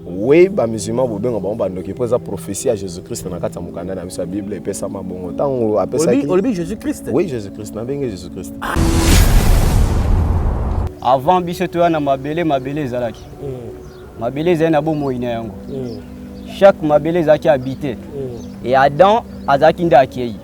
Oui, les musulmans ont la prophétie à Jésus-Christ dans la Bible et ça m'a bon temps. Jésus-Christ. Oui, Jésus-Christ. Jésus-Christ. Avant bisoto na mabele zalaki. Mabele zena bo moina yango. Chaque mabele zaki habité. Et Adam azaki nda akei.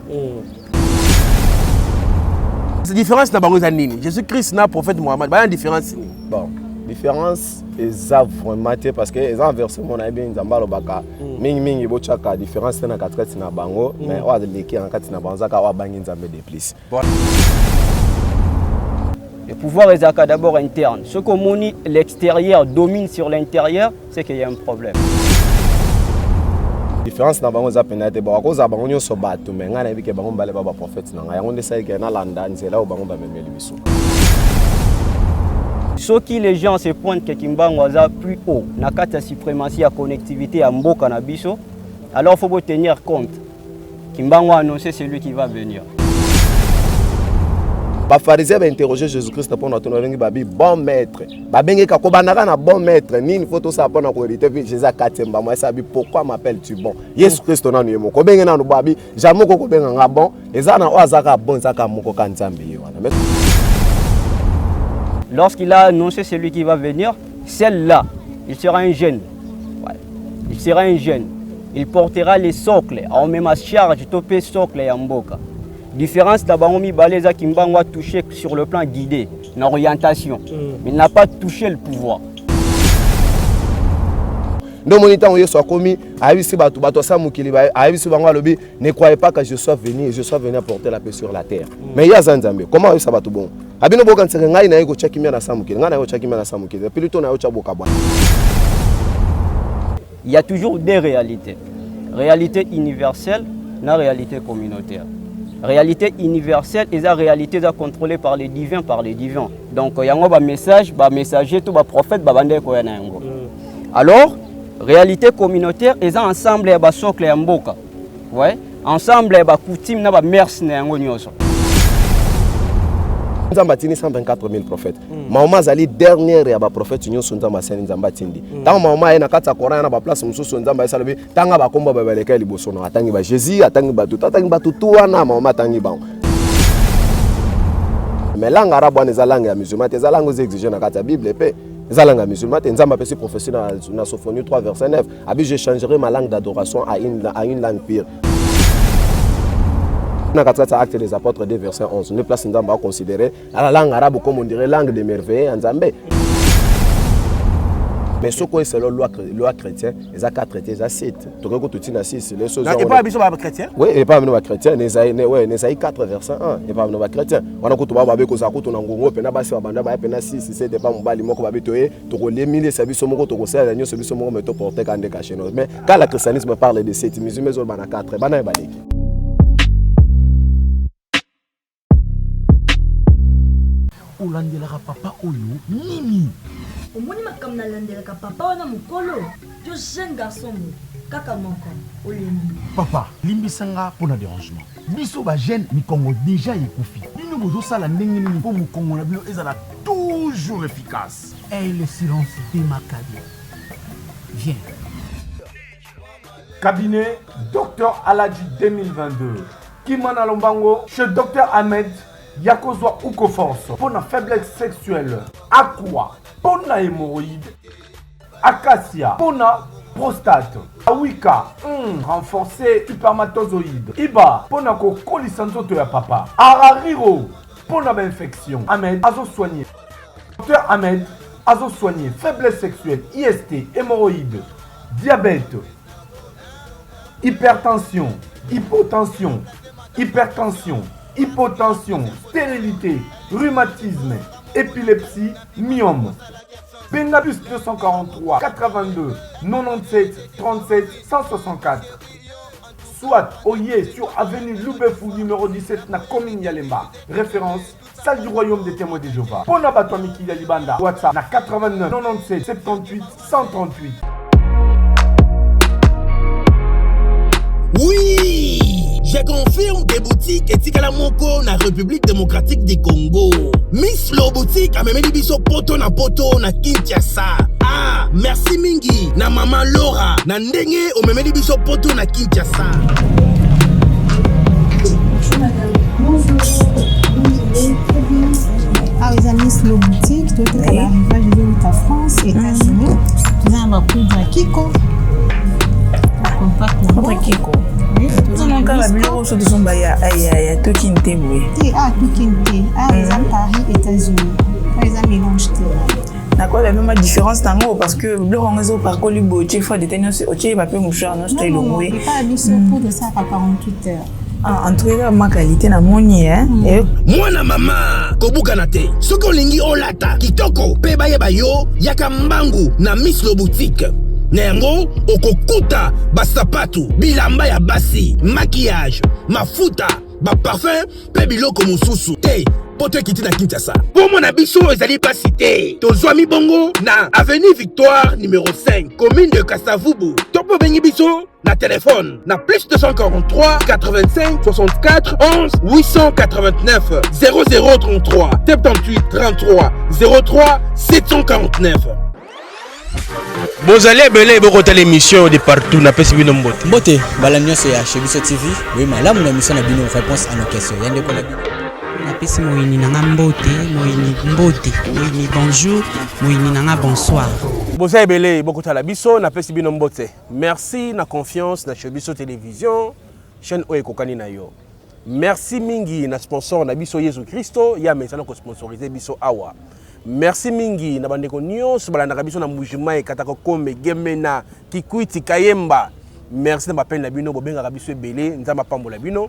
C'est différence na bango za nini? Jésus-Christ na prophète Mohammed, ba différence ni. Bon, différence est vraiment parce que les inversement na bien nzambalo baka mingi bochaka différence na katikati na bango mais wa leki en kati na banza ka wa bangi nzambe de plus. Le pouvoir est d'abord interne. Ce que l'extérieur domine sur l'intérieur, c'est qu'il y a un problème. La différence dans bango za penate ba ko za bango nyoso bato mais ngana bike bango bale baba prophète na yango ndesa ke na landa nzela o bango ba memeli biso. Ce qui les gens se pointent que Kimbango a plus haut, na kata suprématie à connectivité à Mboka na biso, alors il faut tenir compte. Kimbango a annoncé celui qui va venir. Les pharisiens ont interrogé Jésus-Christ pour notre bon maître. Bon maître, ni une photo ça pour notre hérité. Jésus a katemba moi ça pourquoi m'appelles-tu bon? Jésus Christ on a nous mo. Ko benga na no babi, jamais ko benga bon. Ezana o azaka bon zaka moko kanzambe wana. Lorsqu'il a annoncé celui qui va venir, celle-là, il sera un jeune. Ouais. Il sera un jeune. Il portera les socles. On met ma charge, topé socle et mboka. Différence d'abord, Baléza Kimbango a touché sur le plan guidé, l'orientation. Mais il n'a pas touché le pouvoir. Ne croyez pas que je sois venu apporter la paix sur la terre. Mais il y a Zanzambe. Comment ça va tout bon? Il y a toujours deux réalités. Réalité universelle et la réalité communautaire. Réalité universelle et la réalité contrôlée par les divins, Donc il y a un message, un messager, tout un prophète, Alors, réalité communautaire, ils ont ensemble un socle et mboka. Ouais, ensemble un coutume na ba mers na yango nyoso. Nzamba tini 124 000 prophètes. Maoma zali dernière ya ba prophète nyoso nzamba seni nzamba tindi. Tant maoma na kata Coran na ba place mususu nzamba esalobi tanga ba komba ba baleka liboso na atangi ba Jésus atangi ba tout wana maoma tangi ba. Mais langue arabe na langue ya musulman, te langue exigées na kata Bible pe. La langue musulmane, Nzamba peut se prophétie dans Sophonie 3 verset 9. Abi je changerai ma langue d'adoration à une langue pire. Dans le acte des apôtres 2 verset 11, nous place Nzamba à considérer la langue arabe comme on dirait langue de merveille en Zambé. Mais ce qui est selon la loi chrétienne, ils ont 4 traités, ils ont 7. Tu as tout na 6. Et pas un chrétien? Oui, et pas un chrétien. Nésaïe 4 verset 1. Et pas un chrétien. On a tout babe ko za ko to nangongo pena basi banda ba pena 6 7 pas mobali moko ba betoye to ko les mille sabiso moko to ko sala nyo sabiso moko meto porter kande caché. Mais quand le christianisme parle de 7 musulmans zo bana 4 bana ba leki. Olandelaka papa oyo nini? Omoni makam na landelaka papa wana mukolo. Yo jeune garçon kaka moko olembi. Papa, limbisanga pona dérangement. Biso ba jeune mi Congo déjà ekufi. Bino bozo sala ndenge nini po mu Congo na bino ezala toujours efficace. Et le silence démacadé. Viens. Cabinet Dr Aladji 2022. Kimana Lombango chez Dr Ahmed Yakozwa Uko Force pour la faiblesse sexuelle, Aqua pour la hémorroïde, Acacia pour la prostate, Awika renforcé spermatozoïde, Iba pour la colisanzo de papa, Arariro pour la infection, Ahmed Azo soigné, Dr Ahmed Azo soigné faiblesse sexuelle, IST, hémorroïde, diabète, hypertension, hypotension, hypotension, stérilité, rhumatisme, épilepsie, myome. Benabus 243 82 97 37 164. Soit Oye sur avenue Loubefou numéro 17 na commune Yalemba. Référence salle du royaume des témoins de Jéhovah. Pona Batwamiki Yalibanda. WhatsApp na 89 97 78 138. Oui! Je confirme des boutiques etikala moko na République démocratique du Congo. Miss Lo boutique a même biso poto na Kinshasa. Ah, merci mingi na maman Laura na ndenge omemeli biso poto na Kinshasa. Bonjour madame. Bonjour. Ah, les amis, c'est le boutique. Tout est à l'arrivage de la France, États-Unis. Nous avons un poudre à Kiko. Poudre Kiko. Nous avons encore la bureau sur son baya. Aïe, tout qui n'était oui. Ah, tout qui n'était. Ah, les amis, Paris, États-Unis. Ah, les amis, mélange D'accord, la même différence tango parce que le rangeau par colibo, tu fois détenir sur ok, va pas moucher non c'est non, non, pas habitué pour de ça à 48 heures. En tout cas, ma qualité na moni hein. Moi na mama kobuka te. Soko lingi olata kitoko pe baye bayo yaka mbangu na Miss Lo boutique. Nengo okokuta basapatu bilamba ya basi, maquillage, mafuta, ba parfum pe biloko mususu. Te poto kiti na Kinshasa. Pour mon abisso ezali pas cité. Tozwami bongo na avenue Victoire numéro 5, commune de Kasavubu. Topo bengi biso na téléphone na plus 243 85 64 11 889 0033 78 33 03 749. Bozali ebele bokota l'émission de partout na pesi bino mbote. Mbote balamio c'est chez Biso TV. Oui, malamu na mission na bino réponse à nos questions. Yande ko na bino. Na pesi moyini nanga mbote, moyini bonjour, moyini nanga bonsoir. Bozali ebele bokota la biso na pesi bino mbote. Merci na confiance na chez Biso Télévision, chaîne oyo kokani na yo. Merci mingi na sponsor na biso Yesu Christo ya mesana ko sponsoriser biso awa. Merci mingi na bandeko nyonso balanda biso na mujima e katako kombe gemena kikwiti kayemba. Merci na bapel na bino bobenga biso ebele nzamba pambola bino.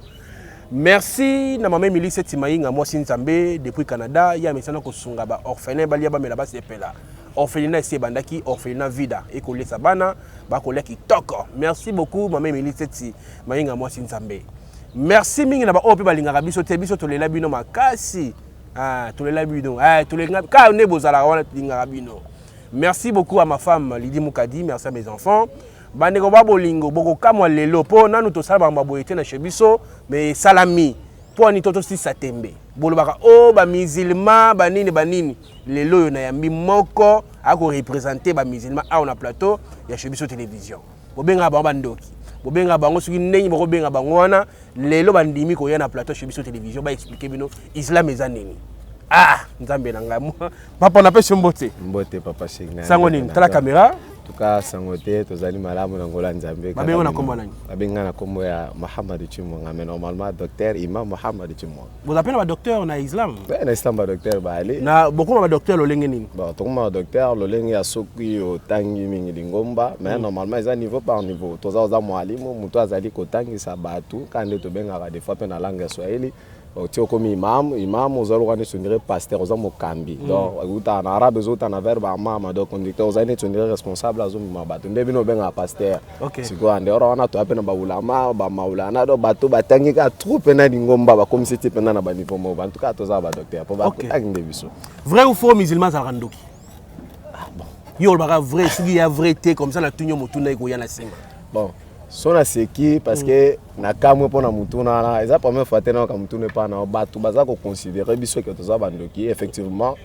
Merci na mama Milise Timainga mwasi Nzambe depuis Canada ya mesana ko sunga ba orphelin balia ba mela ba sepela. Orphelinat ese bandaki orphelinat vida e ko lesa bana ba ko leki toko. Merci beaucoup mama Milise Timainga mwasi Nzambe. Merci mingi na ba ope balinga biso te biso tolela bino makasi. Ah, tolela bino. Ah, tolela ka ne bozala wana linga bino. Merci beaucoup à ma femme Lydie Moukadi, merci à mes enfants. Bandeko babolingo boko kamwa lelo po nanu to sala ba boyete na chebiso mais salami po ni toto si satembe. Bolo baka o ba musulman banini lelo yo na yambi moko ako représenter ba musulman a na plateau ya chebiso télévision. Bobenga ba bandoki. Bobenga bango soki ndenge boko benga bango wana lelo bandimi ko ya na plateau chebiso télévision ba expliquer bino islam ezanini. Ah, nzambe nanga papa na pesi mbote. Mbote papa Shigna. Sango nini tala caméra. Tuka sangote tozali malamu na ngola nzambe. Babenga na kombo nani? Babenga na kombo ya Mohamed Chimwanga, mais normalement docteur Imam Mohamed Chimwanga. Vous appelez ba docteur na islam? Ouais, na islam ba docteur ba ali. Na beaucoup ba docteur lolenge nini? Bon, tokoma docteur lolenge ya soki otangi mingi lingomba, mais normalement eza niveau par niveau. Toza oza mwalimu, mutu azali kotangisa batu kande tobenga des fois pe na langue ya Swahili. Tu comme imam aux alloués sont dirait pasteur aux hommes cambi donc en arabe aux autres en verbe mama donc conducteur aux années sont dirait responsable aux hommes bateau ndebi no benga pasteur c'est quoi en dehors on a tout appelé ba ulama ba maulana do bateau batangi ka trop pena dingomba ba comme c'était pena na ba niveau mo en tout cas toza ba docteur pour ba tangi ndebiso vrai ou faux musulman za randoki bon yo ba vrai si ya vrai té comme ça la tunyo motuna iko yana singa bon sona seki parce que na kamwe pona mutuna na eza première fois tena ka mutuna pa na batu baza ko considérer biso que toza bandoki effectivement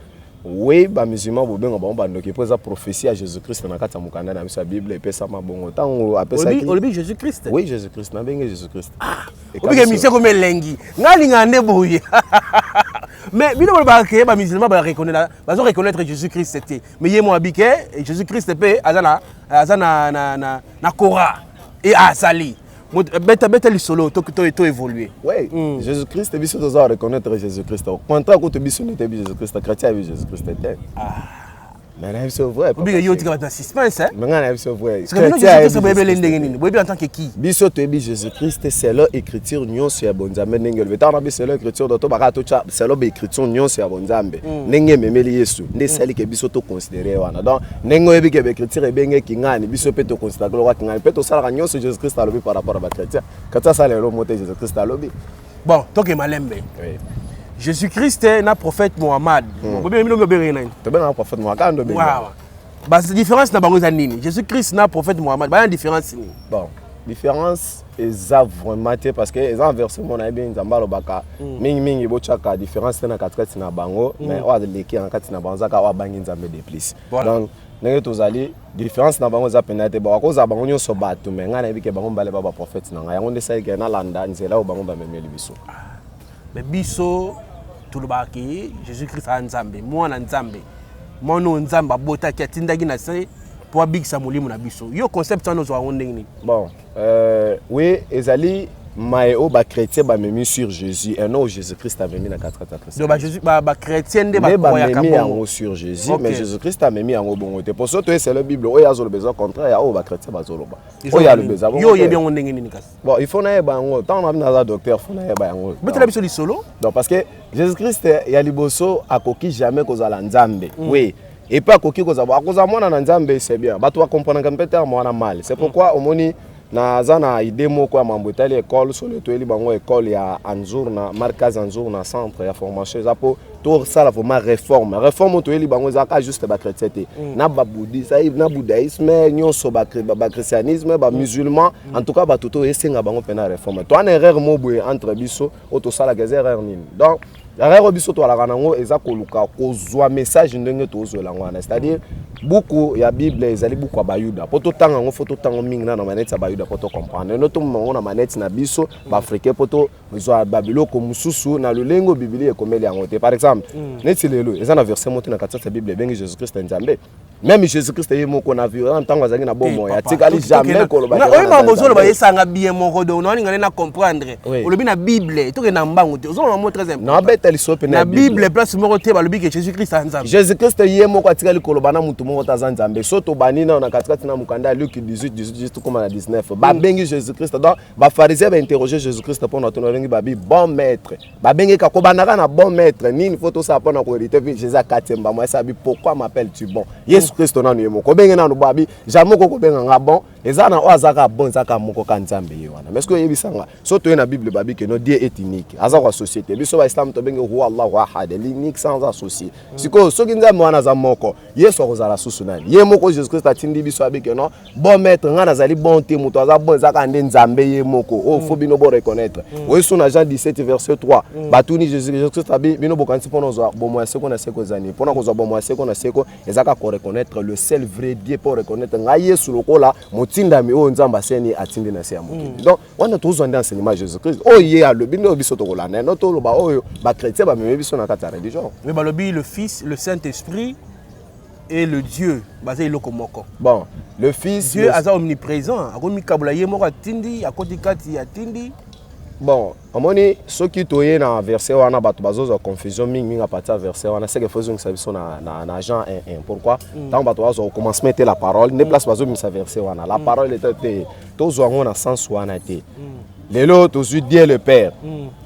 oui ba musulman bo benga ba bandoki pour eza prophétie à Jésus-Christ na kata mukanda na biso Bible epesa mabongo tango apesa ki Olbi Jésus-Christ. Oui, Jésus-Christ na benga Jésus-Christ. Obi ke mise ko melengi ngali ngande boye. Mais bino ba ke ba musulman ba reconnaître Jésus-Christ c'était mais yé mo abike Jésus-Christ pe azana na Korah. Et à Sali, bête les solo, tout évolué. Oui, Jésus-Christ, tu biso dois reconnaître Jésus-Christ. Au contraire, quand tu biso n'était pas Jésus-Christ, chrétien avait Jésus-Christ. Mais c'est vrai. Obi yo tika dans suspense hein. Mais c'est vrai. Jésus-Christ bébé lendenge nini. Bobi en tant que qui? Biso tu es Jésus-Christ, c'est leur écriture nyon sur bonzambe nengel. Vetan na c'est leur écriture de to barato cha, c'est leur écriture nyon sur bonzambe. Nenge memeli Yesu. Ne sali ke biso to considérer wana. Donc nengo yebi ke écriture ebenge kingani, biso pe to considérer ko kingani. Pe to sala nyon sur Jésus-Christ alobi par rapport à ba chrétien. Quand ça sala lo moté Jésus-Christ alobi. Bon, toke malembe. Oui. Jésus-Christ est un prophète Mohammed. Bobi mino bere nani. To ben un prophète Mohammed do. Wow. Bah c'est différence na bango zanini. Jésus-Christ na prophète Mohammed. Bah une différence ni. Bon, différence eza vraiment parce que eza inversement na bien nzamba lo baka mingi bochaka différence na katikati na bango mais wa leki en kati na banza ka wa bangi nzambe de plus. Donc ndenge tozali différence na bango za penate ba koza bango nyonso bato mais ngana bike bango mbale ba prophète na yango nde sai ke na landa nzela o bango ba memeli biso mais biso tulubaki Jésus Christ a nzambe mwana nzambe mono nzambe abota ki atindaki na se po abikisa molimo na biso yo concept wana zo ndenge ni bon oui ezali maïo ba chrétien ba memi sur Jésus et non Jésus Christ a memi na 4 Christ. Donc ba Jésus ba chrétien de ba croya kabongo sur Jésus mais Jésus Christ a memi en bongo te pour ça toi c'est la Bible o ya zo le besoin contraire ya o ba chrétien ba zo loba. O ya le besoin. Yo ye bien ndenge ni kas. Bon il faut na ba ngo tant on a docteur faut na ba ngo. Mais tu l'as vu solo? Donc parce que Jésus Christ ya liboso akoki jamais kozala nzambe. Oui. Et pas akoki kozala akoza mwana na nzambe c'est bien. Ba toi comprendre que peut-être mwana mal. C'est pourquoi au moni na zana idée moko ya mambo etali école sur le toeli bango école ya Anzour na markaz Anzour na centre ya formation zapo to sala vraiment réforme toeli bango zaka juste ba chrétienté na ba bouddhisme na bouddhisme nyonso ba christianisme ba musulman en tout cas ba toto esenga bango pena réforme to an erreur moboye entre biso auto sala gaz erreur nini donc erreur biso to ala kanango eza koluka kozwa message ndenge to zo langwana c'est-à-dire beaucoup ya Bible ezali beaucoup bayuda poto tanga ngo foto tango mingi na maneti ya bayuda poto comprendre noto mongo na maneti na biso ba africain poto zo babiloko mususu na lulengo biblia ekomeli yango te par exemple neti lelo eza na verset moto na katsa Bible bengi Jésus Christ nzambe même Jésus Christ ye moko na violent tango azangi na bomo ya tikali jamais koloba na oyo mambo ba yesanga bien moko do na ngane na comprendre olobi na Bible to ke na mbango te ozo mo très important na beta lisope na Bible place moko te balobi ke Jésus Christ nzambe Jésus Christ ye moko atikali koloba na mutu moko ta nzambe soto banina na katikati na mukanda Luc 18 comme na 19 ba bengi Jésus Christ donc ba pharisien ba interroger Jésus Christ pour notre bengi ba bi bon maître ba bengi ka kobanaka na bon maître nini photo ça pour na ko hériter Jésus katemba moi ça bi pourquoi m'appelles-tu bon Jésus Christ na no ko bengi na no babi jamais ko benga nga bon ezana o azaka bon zaka moko ka nzambe ye wana mais est-ce que yebisanga soto na Bible babi que no Dieu est unique azaka société biso ba Islam to bengi huwa Allahu ahad l'unique sans associé siko soki nzambe wana za moko Yesu akozala susu nani ye moko Jésus Christ atindi biso abike non bon maître ngana zali bon te muto aza bon zaka nde nzambe ye moko o faut bino bo reconnaître oyesu na Jean 17 verset 3 batuni Jésus Christ abi bino bokanti pona zo bomo ya seko na seko zani pona kozwa bomo ya seko na seko ezaka ko reconnaître le seul vrai Dieu pour reconnaître nga Yesu lokola motinda mi o nzamba seni atindi na se ya mokili donc wana tozo nde enseignement Jésus Christ o ye a le bino biso tokola na no to lo ba oyo ba chrétien ba meme biso na kata religion mais ba lobi le fils le Saint-Esprit et le Dieu basé loko moko. Bon, le fils Dieu est omniprésent, akomi kabula ye moko atindi akoti kati atindi. Bon, amoni soki toye na verset wana bato bazoza confusion mingi à partir verset wana c'est que faisons service na Jean 1:1. Pourquoi? Tant bato bazo au commencement était la parole, ne place bazo mi sa verset wana. La parole était tozo ngona sens wana te. Lelo tozu Dieu le Père.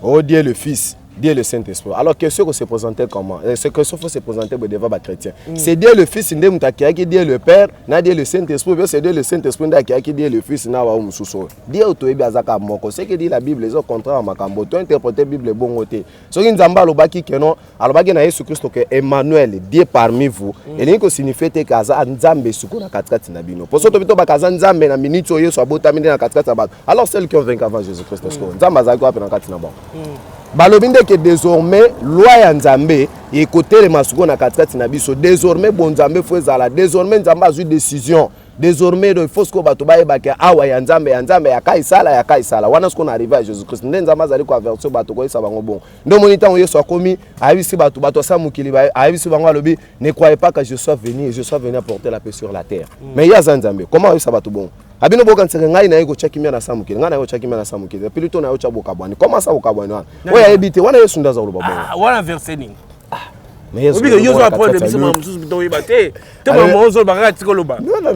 Oh Dieu le Fils. Dieu le Saint-Esprit. Alors que ce que se présentait comment? Ce que ce faut se présenter devant les chrétiens. C'est Dieu le Fils, qui Dieu le Père, na Dieu le Saint-Esprit, c'est Dieu le Saint-Esprit qui Dieu le Fils, na wa umususo. Dieu otoyebi azaka moko. Ce que dit la Bible, les autres contraires à makambo. Tu interpréter Bible bon côté. Ce qui nzamba lobaki que non, alobaki na Jésus Christ que Emmanuel, Dieu parmi vous. Et l'inko signifie que kaza nzambe suko na katikati na bino. Pour ça to bito bakaza nzambe na minito yeso abota minde na katikati na bato. Alors celle qui ont vaincu avant Jésus Christ, nzamba azaki wa pe na katikati na bon. Balobinde que désormais loi ya nzambe ekote le masuko na katikati na biso désormais bon nzambe faut ezala désormais nzambe azui décision désormais il faut que bato baye baka awa ya nzambe ya kaisala wana siko na arrivé à Jésus Christ nde nzambe azali ko avertir bato ko isa bango bon ndo monita Yesu akomi ayibisi bato samukili ba ayibisi bango alobi ne croyez pas que je sois venu apporter la paix sur la terre mais ya nzambe comment isa bato bon abino boka ntsenge ngai na yeko chakimia na samukili ngai na yeko chakimia na samukili pilito na yo chaboka bwani comment ça bokabwani wana oya ebite wana Yesu ndaza oloba bon wana verset nini mais Yesu obi Yesu apprendre biso mamususu bito yebate te mamozo bakaka tikoloba non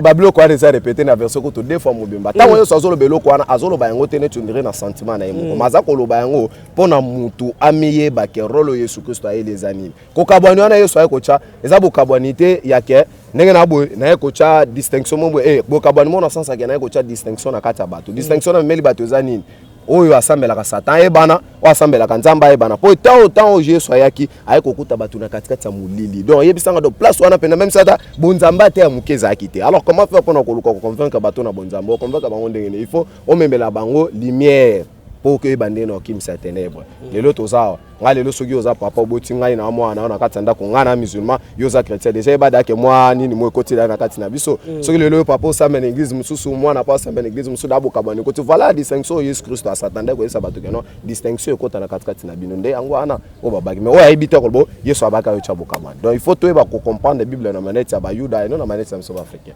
babilo ko eza répéter na verset ko to deux fois mobimba tango Yesu azoloba eloko wana azoloba yango te netu ndire na sentiment na yemo maza koloba yango pona mutu amiyeba ke rolo Yesu Kristo ayeleza nini kokabwani wana Yesu ayekocha eza bokabwani te yake ndenge na boy na yekocha distinction mombo bokabwani mona sensa ke na yekocha distinction na kati ya bato distinction na meli bato eza nini oyo asambelaka Satan ebana o asambelaka nzamba ebana po tant Yesu ayaki ayekokuta bato na katikati ya mulili donc yebisanga do place wana pena même ça bonzamba te ya mukeza akite alors comment faire pour na koluka convaincre bato na bonzamba convaincre bango ndenge il faut omembela bango lumière pour que bande na okimisa ténèbre lelo toza nga lelo soki oza papa oboti ngai na mwana na kati ndako nga na musulman yoza chrétien déjà ebada ke moi nini mo ekotila na kati na biso soki lelo papa osamba na église mususu mwana pa osamba na église mususu daboka bani koti voilà distinction Yesu Christ asatanda ko yesa bato ke non distinction ekota na kati na bino nde yango ana o babaki mais o ayibita ko bo Yesu abaka yo chaboka man donc il faut to eba ko comprendre la Bible na manette ya ba Yuda et non na manette ya mso africain.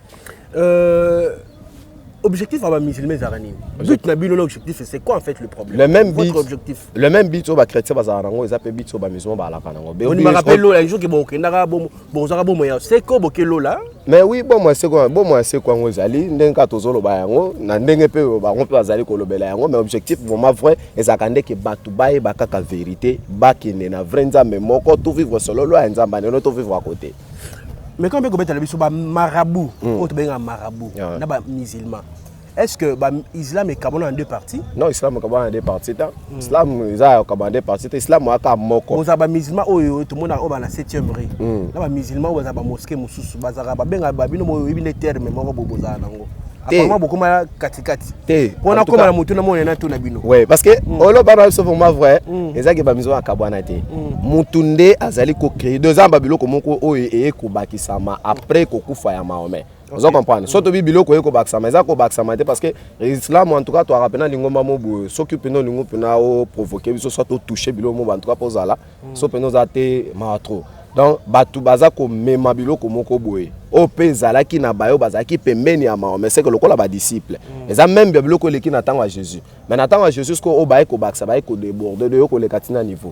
Objectif à ma musulmane Zarani. But na bino l'objectif c'est quoi en fait le problème? Le même votre but. Objectif. Le même but au ba chrétien bazarango ils appellent but au ba musulman ba la kanango. On me rappelle là un jour que bon kendara bon zara bon moya c'est quoi bokelo là? Mais oui bon moi c'est quoi ngo zali ndenga tozolo ba yango na ndenge pe ba on peut azali ko lobela yango mais objectif vraiment vrai ezakande ke batu baye ba kaka vérité ba kine na vrai nzambe moko tout vivre solo loi nzamba ne tout vivre à côté. Mais quand on peut mettre biso ba marabout, on te benga marabout, na ba musulman. Est-ce que l'islam est en deux parties? Non, l'islam est en deux parties. L'islam est en deux parties. L'islam est en moko. Vous avez musulman, tout le monde est en 7e rue. Vous avez musulman, vous avez mosquée, vous avez terme, apparemment beaucoup mal katikati. On a comme la moto na mo na to na bino. Oui, parce que olo bana so vraiment vrai, ezaki ba mizo akabwana te. Mutunde azali ko créer deux ans babilo ko moko o e ko bakisama après ko kufa ya Mahomet. Vous comprenez? Surtout bibilo ko e ko bakisama, ezako bakisama te parce que l'islam en tout cas to rapena lingomba mo bo s'occupe no lingo pena o provoquer biso soit to toucher bilo mo en tout cas pozala. So pena za te ma trop. Donc batu baza ko mema biloko moko boye o pezala ki na bayo bazaki pembeni ya Mahomet c'est que lokola ba disciple eza même biloko leki na tango à Jésus mais na tango à Jésus ko o baye ko baksa baye ko déborder de yo ko le katina niveau.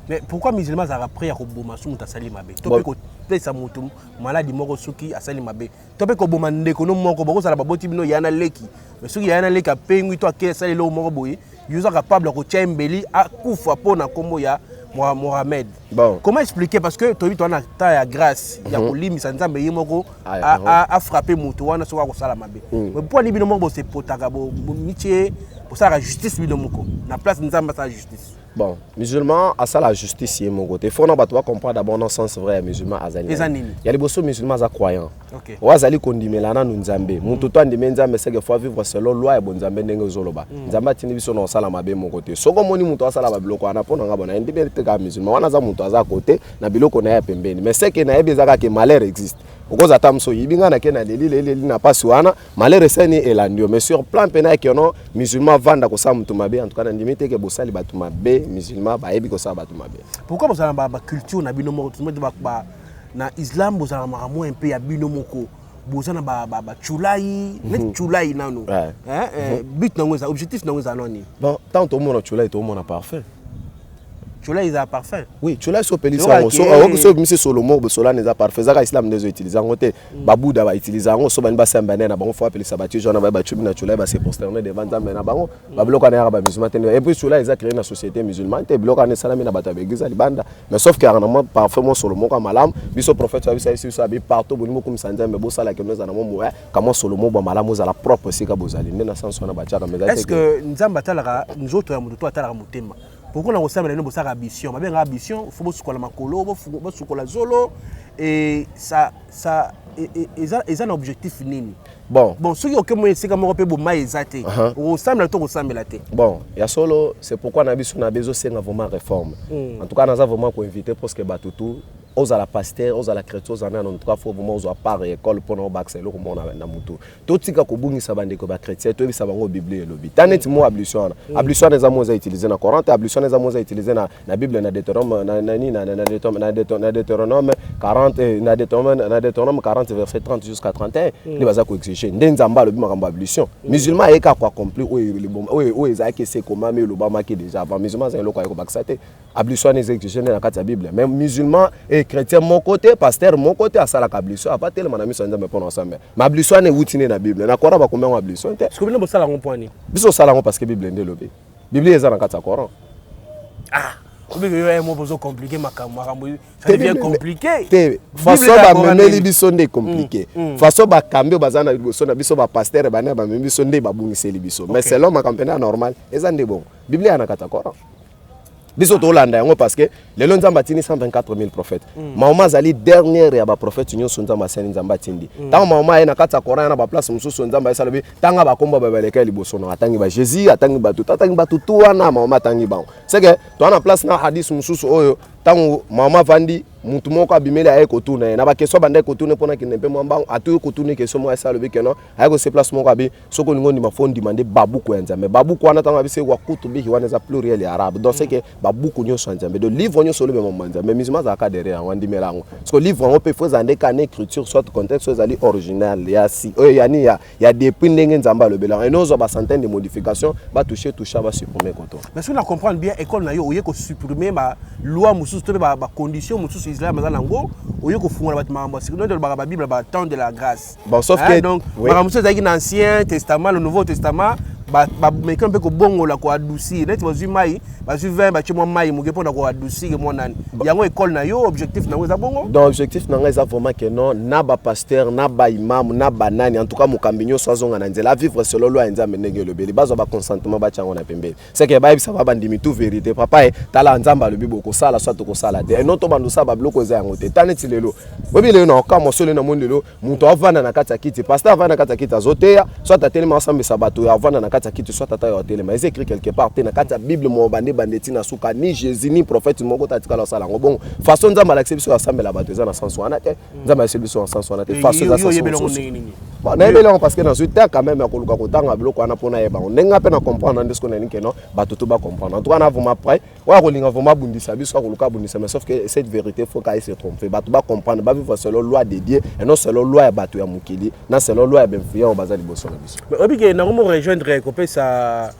Mais pourquoi musulmans a appris à boma su muta sali mabe to pe ko pesa mutu maladi moko suki asali mabe to pe ko boma ndeko no moko boko sala baboti bino yana leki mais suki yana leki a pengu to akele sali lo moko boye yuza capable ko chembeli a kufa pona kombo ya Mohamed. Bon. Comment expliquer parce que tu as ta grâce, il y a Olim Sanzambe Yemoko a frappé Moutou, on a souvent la mabe. Mais pourquoi ni binomo c'est potagabo, métier pour ça la justice binomoko. La place Nzamba sa justice. Bon, musulman à ça la justice est mon côté. Faut non ba toi comprendre d'abord dans sens vrai musulman azali. Il y a les bossos musulmans à croyants. OK. Wa azali kondimelana nu Nzambe. Mutu to ndime Nzambe c'est que faut vivre selon loi et bon Nzambe ndenge zoloba. Nzamba tini biso no sala mabe mon côté. Soko moni mutu asala ba biloko ana pona ngabona ndime ka musulman wana za mutu aza côté na biloko na ya pembeni. Mais c'est que na ebezaka que malheur existe. Okoza tamso yibinga na kena leli na pasi wana malheur seni elandio mais sur plan pena que non musulman vanda ko sa mutu mabe en tout cas ndime te que bosali batu mabe musulman ba ebi ko sa batu mabe. Pourquoi vous avez ba culture na bino moko ba na islam vous avez un peu ya bino moko bozana ba chulai net chulai nanu but na ngoza objectif na ngoza noni. Bon tant tout monde chulai tout monde parfait. Chulai is parfait. Oui, chulai so pelisa ngo so monsieur Solomo bo sola neza parfait zaka islam ndezo utiliser ngote babuda ba utiliser ngo so bani ba samba na bango fo appeler sabati jona ba chubi na chulai ba se prosterner devant Nzambe na bango ba bloka na ba musulman te et puis chulai isa créer na société musulmane te bloka na salami na bata begiza libanda mais sauf que na parfait mo Solomo ka malam biso prophète wa bisa so abi partout bonimo comme Nzambe bo sala ke noza na mo kama Solomo ba malam za la propre sika bozali ndena sanso na ba chaka meza. Est-ce que Nzamba talaka nzoto ya mutu to atalaka mutema? Pourquoi on a une ambition? On a une ambition, il faut que la makolo, il faut que la zolo, et ça est un objectif nini. Bon, ceux qui ont c'est comme on peut maïzate. On semble tout ressemble la tête. Bon, il y a solo, c'est pourquoi on a besoin de vraiment réforme. En tout cas, on a vraiment invité parce que batutu aux à la pasteur, aux à la chrétien, aux à en tout cas faut vraiment aux à part école pour nos bacs c'est là comment on a na mutu. Tout ce qui a kobungi sabande ko ba chrétien, tout ça bango Bible et lobi. Tanet mo ablution. Ablution les amours à utiliser na Coran, ablution les amours à utiliser na Bible na Deutéronome na Deutéronome 40 na Deutéronome 40 verset 30 jusqu'à 31. Les baza ko exiger. Ndenzamba lobi makambo ablution. Musulman e ka ko accomplir o ezaki c'est comment mais le bama qui déjà avant musulman c'est lokwa ko baksate. Ablution les exiger na kati ya Bible. Même musulman et chrétien mon côté, pasteur mon côté à sala ablution a pas tellement na miso Nzambe pona ensemble. Ma ablution est outine na Bible. Na Coran ba combien on ablution? Est-ce que vous sala point ni? Biso sala parce que Bible ndé lobé. Bible est dans kati ya Coran. Ah, vous avez un mot compliqué makambo ça devient compliqué. Façon ba memeli biso ndé compliqué. Façon ba kambio bazana biso na biso ba pasteur ba na ba memeli biso ndé ba bungiseli biso. Mais selon ma campagne normal, ezande bon. Bible est dans kati ya Coran. biso tolanda yango parce que lelo nzambe atindi 124 000 prophètes mahoma azali dernière ya baprophète nyonso nzambe asali nzambe atindi ntango mahoma aye na kati ya koran na baplace mosusu nzambe ayesala bi ntanga bakombo babaleka ya liboso na atangi ba jésus atangi bato tu wana mahoma atangi bango seke toa na place na hadis mosusu oyo ntango mahoma vandi mutu moko abimeli aye kotuna ye na bakestion banda kotuna mpona kende mpe mwambango atoyi kotuna question moko ayesala lobi keno aye kose place moko abi soko olingi ondima fo ndimande babuku ya nzambe babuku wana ntango abi se wakutu biki wana eza pluriel ya arabe donc seke babuku nyonso ya nzambe donc livre nyonso olobi mama nzambe musulman azalaka derrière yango andimela yango parce que livre yango mpe fo eza ndeka na écriture soit contexte ezali original ya si oyo yani ya depuis ndenge nzambe alobelaka enozwa bacentaine de modification batouche basupprime koto mais soki na comprendre bien école na yo oye kosupprime baloi mosusu to mpe bacondition mosusu islam aza nango oye kofungola bato makambo sikino baka babible batemps de la grâce bon sauf que donc makambo mosusu ezalaki na ancien testament le nouveau testament bameki mpe kobongola koadoucir neti bazwi mai bazwi vin batie mwa mai moke mpona koadoucir mwa nani yango école na yo objectif nango eza bongo donc objectif nango eza vraiment que non na bapasteur na baimam na banani en tout cas mokambi nyonso azonga na nzela avivre selo loi ya nzambe ndenge elobeli bazwa baconsentement batia yango na pembeni seke bayebisa babandimi tout vérité papa tala nzambe alobi bokosala soit tokosala te eno tobandosala babiloko eza yango te ta neti lelo oyebi lelo na oka mosolo na moni lelo moto avanda na kati ya kiti pasteur avanda na kati ya kiti azoteya soit atelema asambisa bato avanda na kati ya kiti soit ata yo atelema eza écrit quelque part te na kati ya bible mo bande ti na suka ni jésus ni prophète moko tatikala osala yango bongo façon nzambe alakisi biso asambela bato eza na sens wana te nzambe alakisi biso na sens wana te façon eza nayebeli yango parce que nazwi te quand même ya koluka kotanga biloko wana mpona yebango ndenge mpe na comprendre nde siko nalingi keno bato to bacomprendre en tout cas na vraiment près oya kolinga vraiment abundisa biso akoluka abundisa mais sauf que cette vérité faut qu'aille se tromper bato bacomprendre bavivre selon loi de Dieu et non selon loi ya bato ya mokili na selon loi ya bemfia oyo baza liboso na biso obike nango mo rejoindre kopesa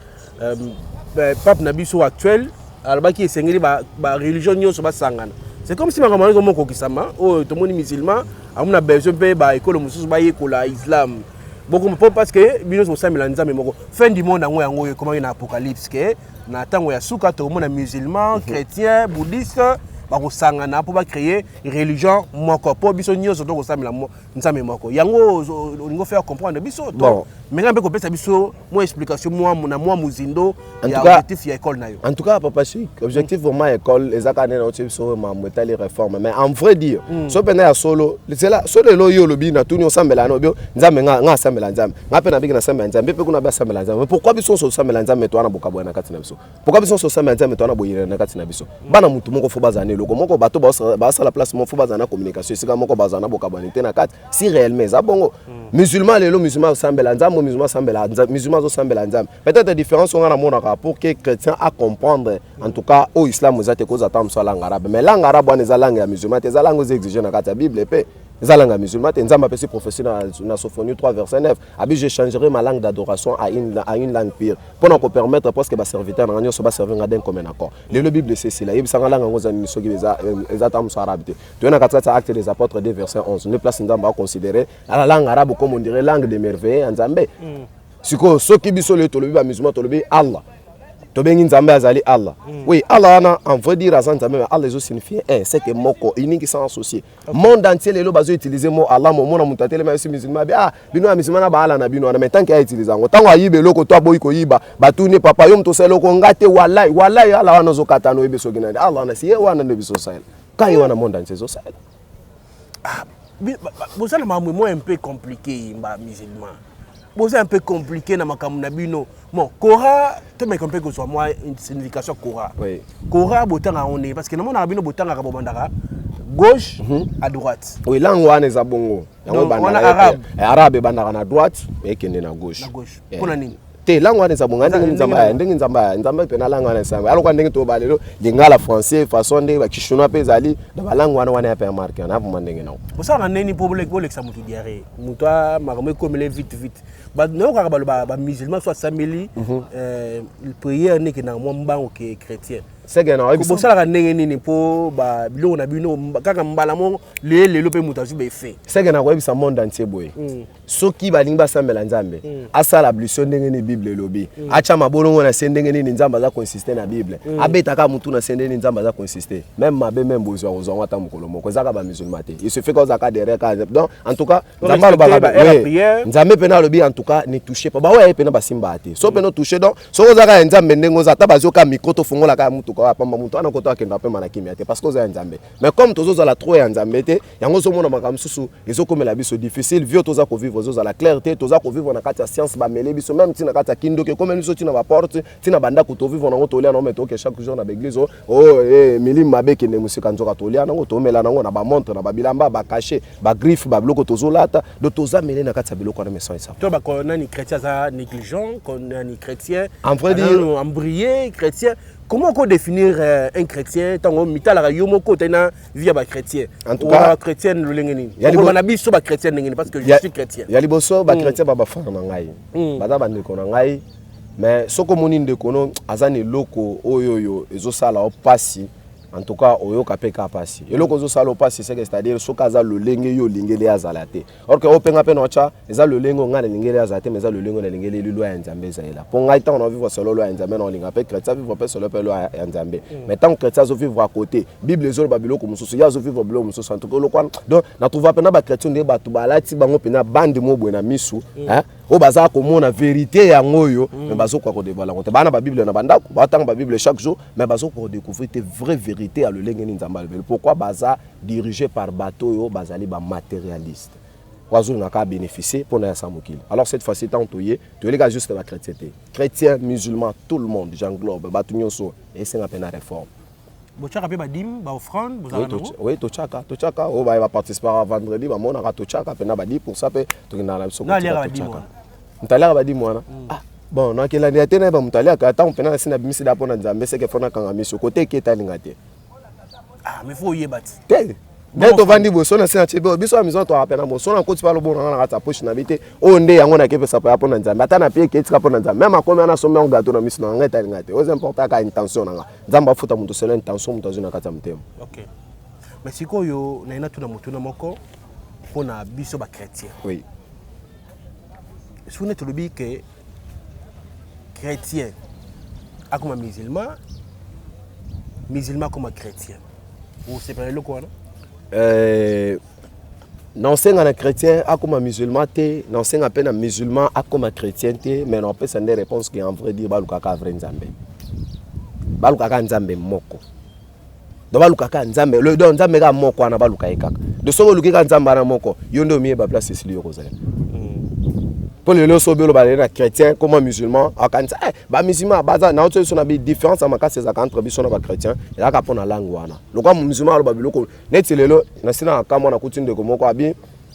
pape na biso actuel alobaki esengeli bareligion nyonso basangana c'est comme si makambo yango mokokisama oyo tomoni musulman amona besoin mpe baekolo mosusu bayekola islam beaucoup parce que bino tosamela nzambe moko fin du monde yango yango ekomaki na apocalypse ke na ntango ya suka tokomona musulman chrétien bouddhiste bakosangana mpo bacréer religion moko mpo biso nyonso tokosamela nzambe moko yango olingo faire comprendre biso to menga mpe kopesa biso mwa explication na mwa mozindo ya objectif ya école na yo en tout cas papa chic objectif vraiment école ezaka nena otie biso mambo etali réforme mais en vrai dire so pena ya solo so lelo yo lobi na tuni osambela na obio nzambe nga asambela nzambe nga mpe na biki na sambela nzambe mpe kuna basambela nzambe mais pourquoi biso so osambela nzambe to ana bokabwa na kati na biso pourquoi biso so osambela nzambe to ana boyira na kati na biso bana mutu moko fo bazana loko moko bato basala place moko fo bazana communication esika moko bazana bokabwa te na kati si réellement eza bongo musulman lelo musulman osambela nzambe musulman sambela musulman zo sambela nzambe peut-être différence on a monaka pour que chrétien à comprendre en tout cas au islam vous êtes cause attendre sur langue arabe mais langue arabe on est la langue musulmane c'est la langue exigée dans la bible et la langue musulmane nzamba peut se professionnel na Sophonie 3 verset 9 abi je changerai ma langue d'adoration à une langue pire pour nous permettre parce que ba serviteur na nyoso ba servir ngaden comme un accord le bible c'est cela yebisa langue ngoza ni soki eza tam sur arabe tu na katsa acte des apôtres 2 verset 11 ne place nzamba considérer la langue arabe comme on dirait langue de merveille nzambe siko soki biso le tolobi ba musulman tolobi Allah tobengi nzambe azali Allah oui Allah ana en vrai dire azan nzambe mais Allah signifie c'est que moko unique sans associé monde entier lelo bazo utiliser mot Allah mo mona mutatele mais si musulman bino musulman na ba Allah na bino mais tant qu'il a utilisé ngo tango ayibe loko to boy ko yiba batuni papa yo mto selo ko ngate wallahi Allah wana zo katano ebe so ginande Allah na si wana ne biso sahel kai wana monde entier zo sahel vous savez moi un peu compliqué ba musulman c'est un peu compliqué dans ma camnabino. Bon, Kora, tu m'as compris que soit moi une signification Kora. Oui. Kora, botanga on est parce que dans mon arabino botanga kabomandara gauche à droite. Oui, langue wana za bongo. On a arabe. Arabe bandara na droite et kende na gauche. Na gauche. Pour nini? Te langue wana za bongo ndenge nzamba pe na langue wana nzamba. Alors ndenge to balelo lingala français façon de ba kishuna pe zali da ba langue wana ya pe marqué na vous mandenge na. Pour ça on a neni problème pour l'examen tout diarrhée. Muta makamwe comme vite. Ba no ka ba musulman soit sameli prière n'est que na moi mbango que chrétien. C'est que non pour ça la ndenge nini pour ba biloko na bino kaka mbala mo le pe mutazu be fait. C'est que na ko bisa monde entier boy. Soki balingi basambela nzambe asala ablution ndenge ni bible lobi acha mabolongo na sendenge ni nzamba za consister na bible abetaka mutu na sendenge ni nzamba za consister même mabe même bozo ozwa ngata mukolo moko zaka ba musulman te il se fait cause aka derrière ka donc en tout cas nzamba ba nzambe pena lobi en tout cas ne toucher pas ba ouais pena basimba te so pena toucher donc so zaka nzambe ndenge za ta bazoka micro to fongola ka mutu suka pamba mutu ana koto akenda pe manakimia te parce que oza nzambe mais comme tozo la trop ya nzambe te yango zo mona makambo susu ezokomela biso difficile vio toza ko vivre zo la clarté toza ko vivre na kati ya science ba mele biso même tina kati ya kindoke comme biso tina ba porte tina banda ko to vivre na to lia na meto ke chaque jour na l'église milima mabe kende musika nzoka to lia na to mela na na ba montre na ba bilamba ba caché ba griffe ba bloko tozo lata do toza mele na kati ya biloko na maison ça toi ba ko nani chrétien za négligent ko nani chrétien en vrai dire embrié chrétien. Comment on définir un chrétien tant on mitala la yomoko tena via ba chrétien en tout cas chrétien le lengeni on a biso ba chrétien lengeni parce que je suis chrétien ya liboso ba chrétien ba fana na ngai baza ba ndeko na ngai mais soko moni ndeko no azani loko oyoyo ezosala opasi en tout cas oyo kapeka pasi eloko ezosala opasi c'est-à-dire sokaza le lenge yo lingeli azalate or que openga pe nocha eza le lengo ngana lingeli azalate mais eza le lengo na lingeli lilo ya nzambe zaela pour ngai tant on vivre solo lo ya nzambe na linga pe chrétien vivre pe solo pe lo ya nzambe mais tant chrétien zo vivre à côté bible zo ba biloko mususu ya zo vivre biloko mususu en tout cas lokwa donc na trouva pe na ba chrétien de batu balati bango pe na bande mo bwe na misu hein o baza komona vérité ya ngoyo mais bazo kwa ko dévoiler on te bana ba bible na bandako ba tanga ba bible chaque jour mais bazo ko découvrir tes vraies vérités à le lengeni nzamba le pourquoi baza dirigé par bateau yo bazali ba matérialiste oiseau n'a qu'à bénéficier pour na samukil alors cette fois-ci tant toyé tu les gars juste la chrétienté chrétien musulman tout le monde j'englobe batu nyonso et c'est na pena réforme bochaka pe ba dim ba offrande bozala nango oui tochaka o ba participer à vendredi ba mona ka tochaka pena ba 10 pour ça pe to na la soko tochaka mtalaka ba 10 mwana ah bon na kila ni atena ba mtalaka ata pena sina bimisi da pona nzambe seke fona kanga miso côté keta lingate ah mais faut y battre dès to vandi boso na sina chebe biso amizon to apena boso na koti palo bona na kata poche na bite o nde yango na kepe sapa pona nzambe ata na pie ketika pona nzambe même akomi na somme on gato na miso na ngeta lingate aux important ka intention nga nzamba futa muto sele intention muto azuna kata mtemo OK mais sikoyo na ina tuna mutuna moko pona biso ba chrétien oui souvenez to lobi que chrétien akoma musulman comme chrétien ou c'est pas le quoi non c'est un chrétien akoma musulman te non c'est un peine musulman akoma chrétien te mais non peut sender réponse qui en vrai dire balukaka vrai nzambe balukaka nzambe moko do balukaka nzambe le don nzambe ga moko na baluka ekaka de so balukaka nzambe na moko yondo mie ba place Cécile Rosalie pour les loso belo balena chrétien comme musulman akanza ba musulman baza na autre so na bi différence amaka ces entre biso na ba chrétien ya ka pona langue wana lokwa musulman lo ba biloko neti lelo na sina kama na kutinde ko moko abi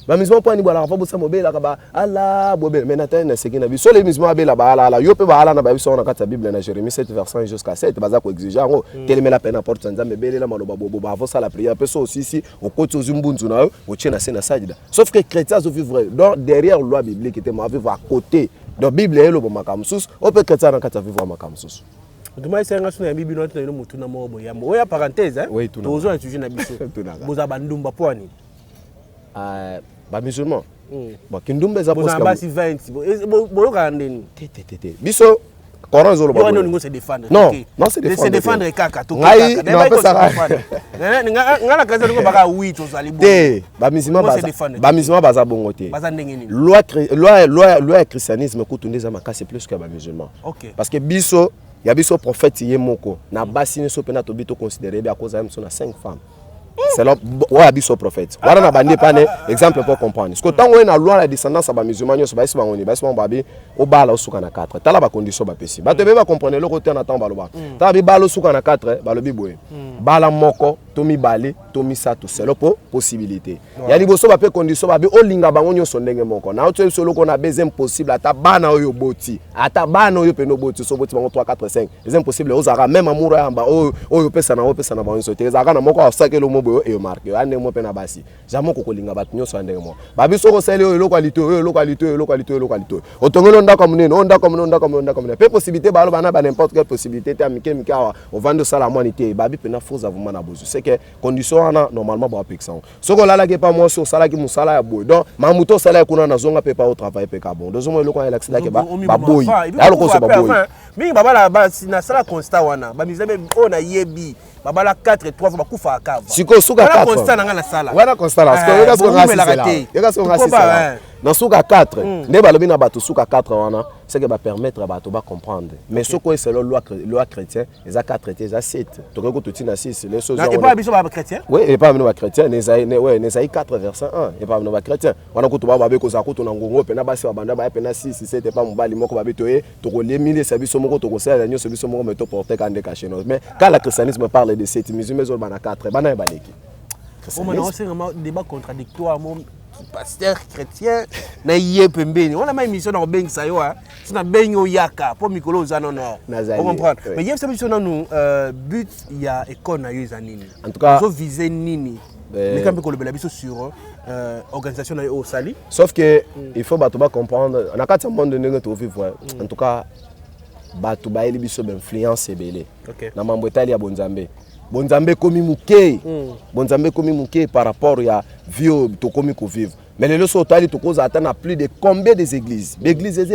ba musulman po ni bala fa bosa mobela ka ba ala bobe mais na tane sekina biso les musulman bela ba ala yo pe ba ala na ba biso na kata bible na Jérémie 7 verset jusqu'à 7 baza ko exiger ngo teleme la peine porte nzambe belela maloba bobo ba vosa la prière peso aussi au côté aux mbunzu na o tchena sena sajida sauf que chrétiens au vivre derrière loi biblique était ma vivre à côté donc bible est le makamsus o peut chrétien na kata vivre makamsus demain c'est un na bible notre no mutuna mobo ya oya parenthèse hein oui tozo étudier na biso boza bandumba poani ba musulman ba kindumbe za poska ba si 20 boyo ka ndeni tete biso Coran zolo ba non se défendre non c'est défendre kaka to kaka ngala kaza ngo baka 8 ozali bon ba musulman baza bongo te baza ndenge nini loi christianisme kutundeza makasi plus que ba musulman parce que biso ya biso prophète yemoko na basi neso pena to bito considérer bien à cause de 5 femmes c'est là ouais biso prophète voilà na bande pas exemple pour comprendre parce que tant on a loi la descendance ba musulman nyo so ba isba ngoni ba isba babi o bala osuka na 4 tala ba condition ba pesi ba te be ba comprendre le côté na temps baloba ta bi bala osuka na 4 balobi boye bala moko to mi balé to mi sato c'est là pour possibilité ya liboso ba pe condition ba bi o linga bango nyo so ndenge moko na oto solo ko na beza impossible ata bana oyo boti ata bana oyo pe no boti so boti bango 3 4 5 c'est impossible ozara même amour ya mba oyo pesa na bango so te ezaka na moko osakelo mobo et marqué ane mo pena basi jamais ko kolinga bat nyoso andenge mo babi soko sele o localité otongelo ndaka munene onda comme pe possibilité ba lo bana ba n'importe quelle possibilité ta mike awa o vendre ça la moitié babi pena faux avuma na bozu c'est que condition ana normalement ba pexan soko lala ke pas moi sur sala ki musala ya boy donc mamuto sala kuna na zonga pe pas au travail pe ka bon dozo mo eloko ya l'accident ke ba boy ya loko so ba boy mingi baba la ba na sala constat wana ba mizabe ona yebi babala 4 3 fois kufa akava siko suka 4 constat na ngala sala wana constat la parce que yega so ngasi là dans suka 4 nde balobi na bato suka 4 wana c'est que va permettre bato ba comprendre mais ce que c'est loi chrétien les a 4 les a 7 to ko to tina 6 les choses et pas biso ba chrétien oui et pas ba chrétien Nésaïe 4 verset 1 et pas ba chrétien wana ko to ba be ko za ko to na ngongo pena ba se ba banda ba pena 6 7 pas mobali moko ba betoye to ko lemile sa biso moko to ko sala nyo so biso moko meto porter kande caché mais quand le christianisme parle de 7 musulmans zo ba na 4 bana ba leki on a c'est vraiment débat contradictoire mon pasteur chrétien na yé pembeni on a ma émission dans beng ça yo hein c'est na bengo yaka pour mikolo za non on comprend mais yé cette émission nous but il y a école na yo zanini en tout cas so viser nini mais quand on le biso sur organisation na au sali sauf que il faut bato ba comprendre on a quatre monde ndenge to vivre en tout cas bato ba eli biso ba influence ebele na mambo etali ya bonzambe bonzambe komi muke bonzambe komi muke par rapport ya vie to komi ko vivre mais les leçons tali to cause atteindre plus de combien des églises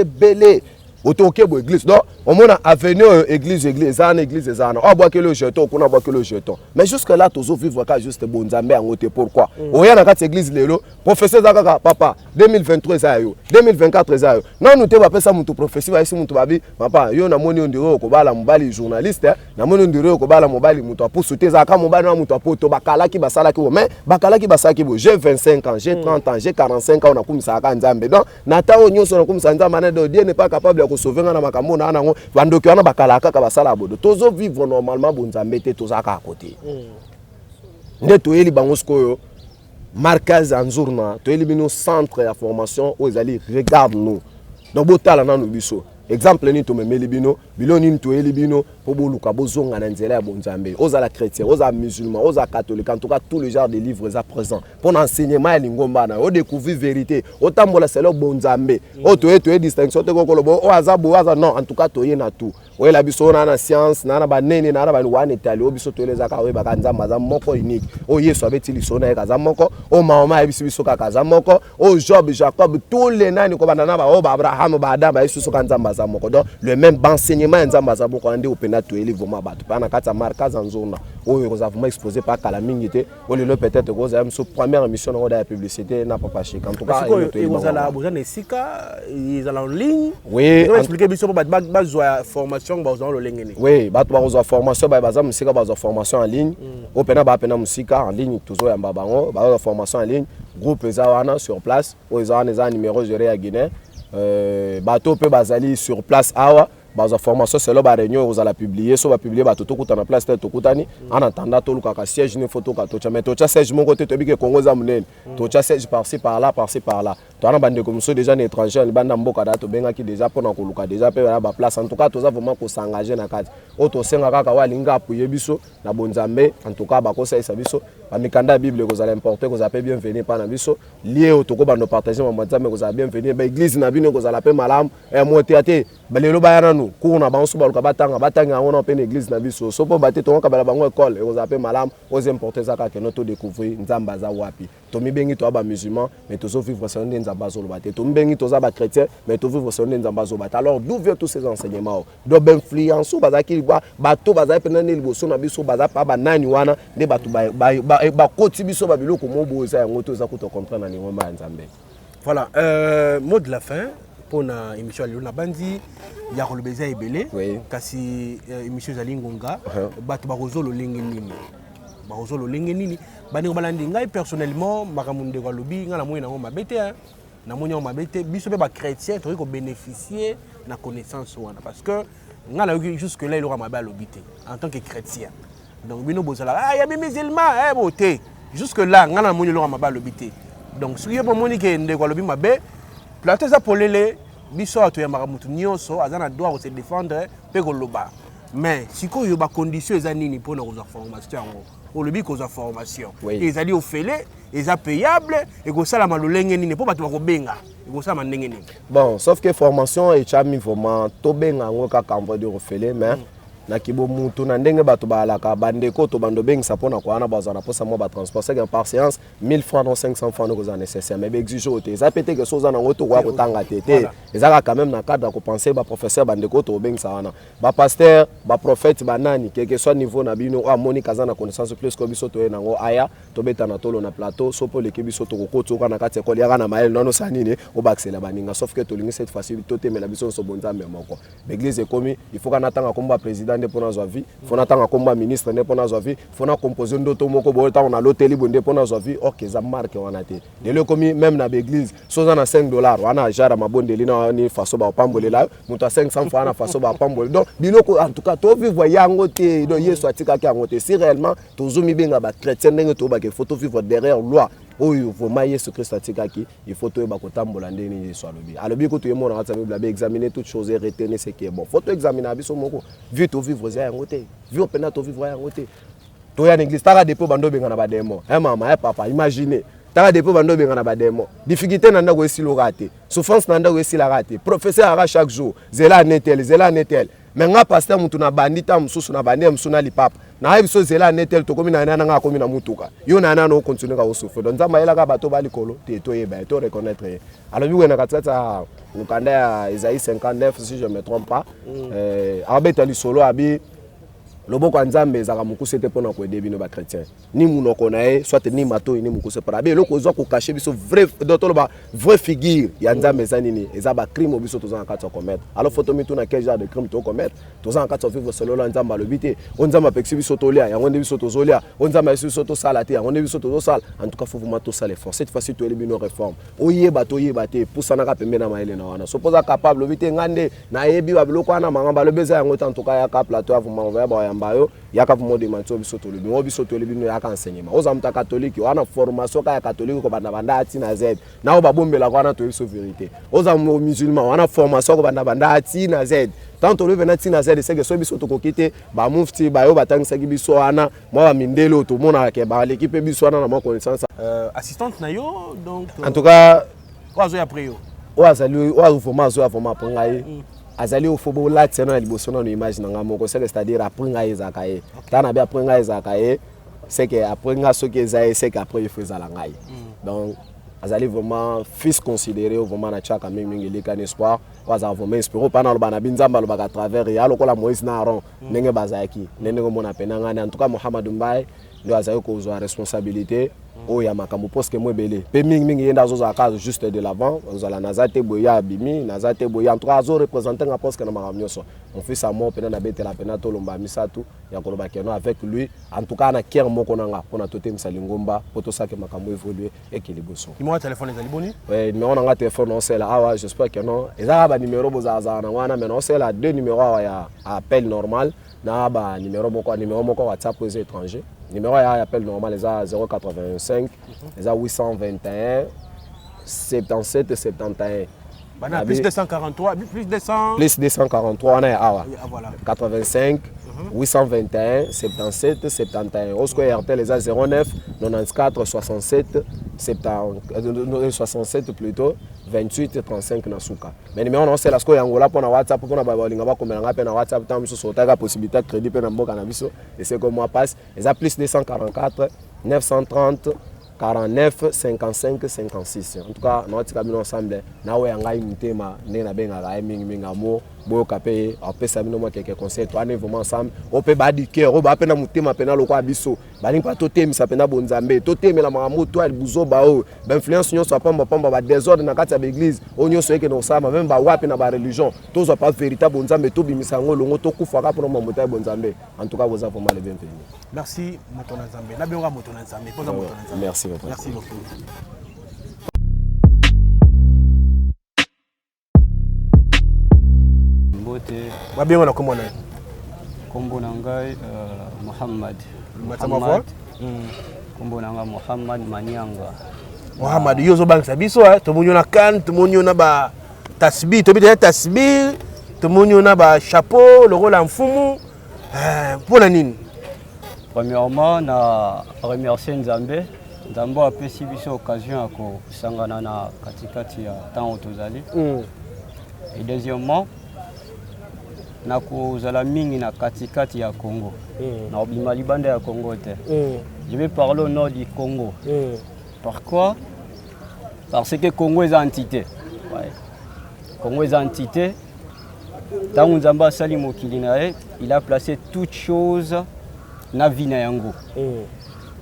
belé autoke bo église donc on mona avenue église ana église ana o boa que le jeton kuna boa que le jeton mais jusque là tozo vivre ka juste bonzambe angote pourquoi oya na kati église lelo professeur zakaka papa 2023 za yo 2024 za yo non nous te ba pesa mutu prophétie ba isi mutu babi papa yo na moni ondiro ko bala mobali journaliste na moni ondiro ko bala mobali mutu apusu te zaka mobali na mutu apoto bakala ki basala ki mais bakala ki basala ki bo j'ai 25 ans j'ai 30 ans j'ai 45 ans na kumisa ka nzambe donc na tawo nyoso na kumisa nzambe na Dieu n'est pas capable de sauver na makambo na nango bandoki wana bakala kaka basala bodo tozo vivre normalement bonzambe te tozaka à côté nde toyeli bango skoyo marquage en journal toyeli bino centre ya formation aux ali regarde nous donc botala na no biso exemple ni to memeli bino biloni ni toyeli bino po boluka bozonga na nzela ya bonzambe ozala chrétien ozala musulman ozala catholique en tout cas tous les genres de livres à présent pour enseignement ya lingomba na o découvrir vérité otambola selo bonzambe o toye distinction te ko kolobo o azabo aza non en tout cas toye na tout o la biso na science na banene na ba wana etali o biso toyeleza ka we bakanzamba za moko unique o yesu abetili sona ya kaza moko o mama ya biso ka kaza moko o Job Jacob tous les nani ko banana ba o Abraham ba Adam ba yesu so kanzamba za moko donc le même enseignement nzamba za moko ande opena toyeli vraiment bato pana kata marquage en zone o yo za vraiment exposé par kala mingité o le peut-être ko za so première mission na la publicité na papa chik en tout cas ils za bozana esika ils en ligne oui expliquer biso ba zo formation bazon lo lengeni oui bato ba zo formation ba baza musika ba zo formation en ligne o pena ba pena musika en ligne toujours ya mbabango ba zo formation en ligne groupe za wana sur place o za numéro géré à Guinée bato pe bazali sur place awa baza formation c'est là ba réunion vous allez publier so ba publier ba toto kuta na place to kutani en attendant to luka ka siège ni photo ka to cha mais to cha siège mon côté to bi ke Congo za munene to cha siège par-ci par-là to ana bande comme ça déjà un étranger banda mboka da to benga ki déjà pona ko luka déjà pe ba place en tout cas to za vraiment ko s'engager na kati o to senga kaka wa linga appuyer biso na bonzambe en tout cas ba ko sa biso ba mikanda bible ko za l'importer ko za pe bienvenue pa na biso lié au to ko bando partager ma bonzambe ko za bienvenue ba église na bino ko za la pe malam e motiate ba lelo ba yana kuna banso baluka batanga on open église na biso sopo bate to ka bala bango école et vous appelez malam aux importer ça ka no to découvrir nzamba za wapi to mibengi to ba musulman mais to so vivre selon nzamba zo bate to mibengi to za ba chrétien mais to vivre selon nzamba zo bate alors d'où viennent tous ces enseignements do ben influence bazaki bato bazaki penane liboso na biso baza pa ba nani wana nde bato ba koti biso ba biloko mobo za yango to za ko to comprendre na ngomba nzambe voilà mot de la fin pour na émission Luna Bandi ya kolobeza ebele kasi émission zali ngonga bato bakozolo lenge nini bani balandi ngai personnellement makamunde kwa lobi ngala moyi nango mabete na moyi nango mabete biso pe ba chrétien to ko bénéficier na connaissance wana parce que ngala jusque là il aura mabe lobité en tant que chrétien donc bino bozala ya musulman boté jusque là ngala moyi aura mabe lobité donc ce qui est pour moni ke ndeko lobi mabe plateau za polele biso ato ya makamutu nyonso azana droit de se défendre pe koloba mais siko yo ba condition eza nini pour na ko formation o lobi ko za formation ezali ofele eza payable et ko sala malolenge nini po bato ba ko benga et ko sala ndenge nini bon sauf que formation et chami vraiment to benga ngo ka campo de ofele mais na kibo mutu na ndenge bato balaka bandeko to bando bengisa pona ko ana bazana posa mo ba transport c'est que par séance 1000 francs non 500 francs nous en nécessaire mais exige oté ça peut-être que soza na ngoto kwa kotanga tété ezaka quand même na cadre ko penser ba professeur bandeko to bengisa wana ba pasteur ba prophète ba nani quel que soit niveau na bino a moni kaza na connaissance plus ko biso to e nango aya to beta na tolo na plateau so po le kebiso to ko to kana kati ko liaka na mael nono sanini o baxela baninga sauf que to lingi cette fois-ci to te mela biso so bonzambe moko l'église est commis il faut kana tanga komba président de pona zwa vie faut na tanga komba ministre ne pona zwa vie faut na composer ndoto moko bo ta on a l'hôtel bonde pona zwa vie OK za marque wana te de le commis même na l'église so za na $5 wana jara mabonde lina ni faso ba pambole la muta 500 francs na faso ba pambole donc biloko en tout cas to vivre yango te do yeso atika ki yango te si réellement to zumi benga ba chrétien ndenge to ba ke photo vivre derrière loi oyo vraiment Yesu Christ atikaki il faut to ba kotambola ndeni Yesu alobi ko to yemo na tsabe bla examiner toutes choses et retenir ce qui est bon faut to examiner abiso moko vie to vivre za yango te vie pena to vivre yango te to ya l'église tara depo bando benga na ba demo mama papa imaginez tara depo bando benga na ba demo difficulté na ndako esi lo rate souffrance na ndako esi la rate professeur ara chaque jour zela netel mais nga pasteur mutu na bandita mususu na bande musu na lipapa na biso zela netel to komi na nana nga komi na mutuka yo na nana no continuer ka osouffre donc nzamba yela ka bato bali kolo te to yeba to reconnaître alors bi wena katata mukanda ya Isaïe 59 si je me trompe pas abeta li solo abi loboko nzambe ezaka mukuse te pona ko debino ba chrétien ni munoko na ye soit ni mato ni mukuse para be loko zo ko cacher biso vrai d'autres ba vrai figure ya nzambe zanini eza ba crime biso to za nkatso commettre alors photo mitu na quel genre de crime to commettre to za nkatso vivre solo la nzamba lobité on nzamba pexi biso to lia yango biso to zolia on nzamba biso to sala te yango biso to sala en tout cas faut vraiment to sala effort cette fois-ci to elibino réforme oyeba te poussana ka pembe na maele na wana suppose capable lobité ngande na yebi ba biloko ana mangamba lobeza yango en tout cas ya ka plateau vraiment ba mbayo yaka vumo de manto biso to lebi biso to lebi no yaka enseignement oza mta catholique wana formation ka ya catholique ko banda banda ati na z na o babombela ko wana to biso vérité oza musulman wana formation ko banda ati na z tant to lebi na ati na z c'est que so biso to kokite ba mufti ba yo batangisa ki biso wana mo ba mindelo to mona ke ba l'équipe biso wana na mo connaissance assistante na yo donc en tout cas oazo après yo oazali oazo vraiment pour ngai azali au fobo la tsena liboso na image na ngamoko c'est-à-dire après nga ezakaye tana bi après nga ezakaye c'est que après nga soki ezaye c'est que après il faut ezala ngai donc azali vraiment fils considéré vraiment na chaka mingi lika espoir waza vraiment espérer pendant le bana binzamba lo baka travers ya lokola Moïse na Aaron ndenge bazaki ndenge mona pena ngani en tout cas Mohamed Mbaye ndo azali ko zo responsabilité oya makambo parce que moi belé pe mingi yenda zo za case juste de l'avant ozala nazate boya bimi nazate boya en tout cas zo représenter nga parce que na makamnyoso on fait ça mo pena na betela pena to lomba misatu ya koloba keno avec lui en tout cas na kier moko nanga pona tote misalingomba poto sake makambo évoluer équilibre numéro téléphone ezali boni numéro nanga téléphone on c'est là awa j'espère que non ezaka ba numéro bozaza na wana mais non c'est là deux numéros ya appel normal na ba numéro moko WhatsApp aux étrangers numéro ya appel normal les 085 les 821 77 71 bana plus 243 plus 243 on est awa 85 821 77 71 Osco RTL les 09 94 67 67 plutôt 28 35 na suka mais numéro non c'est la sko yangola pour na WhatsApp pour na ba linga ba komela ngape na WhatsApp tant biso sotaka possibilité crédit pe na mboka na biso et c'est comme moi passe les plus 244 930 49 55 56 en tout cas nous avons ensemble na we ngai mutema ne na benga ga mingi amo boyo kapé apesa bino mo quelques conseils to ane vraiment ensemble on peut ba di cœur o ba pena mutema pena lokwa biso bali pa to temisa pena bonzambe to temela makambo to buzo ba o ba influence nyonso pamba ba désordre na kati ya église o nyonso eke no sama même ba wapi na ba religion to zo pas véritable bonzambe to bimisa ngolo to kufa ka pour mo mota bonzambe en tout cas vous avez vraiment les bienvenus merci motona nzambe na benga motona nzambe poza motona nzambe merci merci beaucoup Babingo na komona. Kombo na ngai Muhammad. Kombo na ngai Muhammad Manyanga. Muhammad yozo bangsa biso to munyo na kan to munyo na ba tasbih to bita tasbih to munyo na ba chapeau le rôle en fumu pour la nini. Premièrement na remercier Nzambe. Nzambe a pesi biso occasion ya ko sangana na katikati ya temps tozali. Et deuxièmement na kozala mingi na katikati ya Congo. Na obima libanda ya Congo te. Je vais parler au nord du Congo. Pourquoi? Parce que Congo est entité. Ouais. Congo est entité. Tant Nzamba Sali Mokili nae, il a placé toutes choses na vie na yango.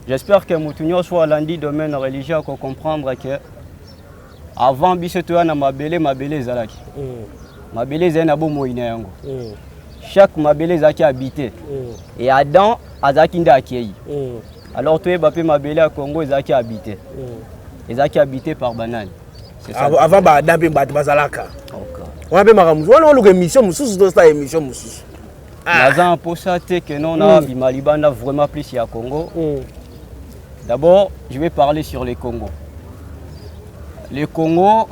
J'espère que Moutounio soit lundi domaine religieux pour comprendre que avant biseto na mabele zalaki. Mabele zena bo moina yango. Chaque mabele zaki habité. Et Adam azaki nda akei. Alors toi bapé mabele à Congo zaki habité. Zaki habité par banane. Avant ba Adam pe bat bazalaka. On a bien on a émission mususu dans cette émission mususu. Nazan pour ça que non na bimalibanda vraiment plus ya Congo. D'abord, je vais parler sur les Congo. Les Congo,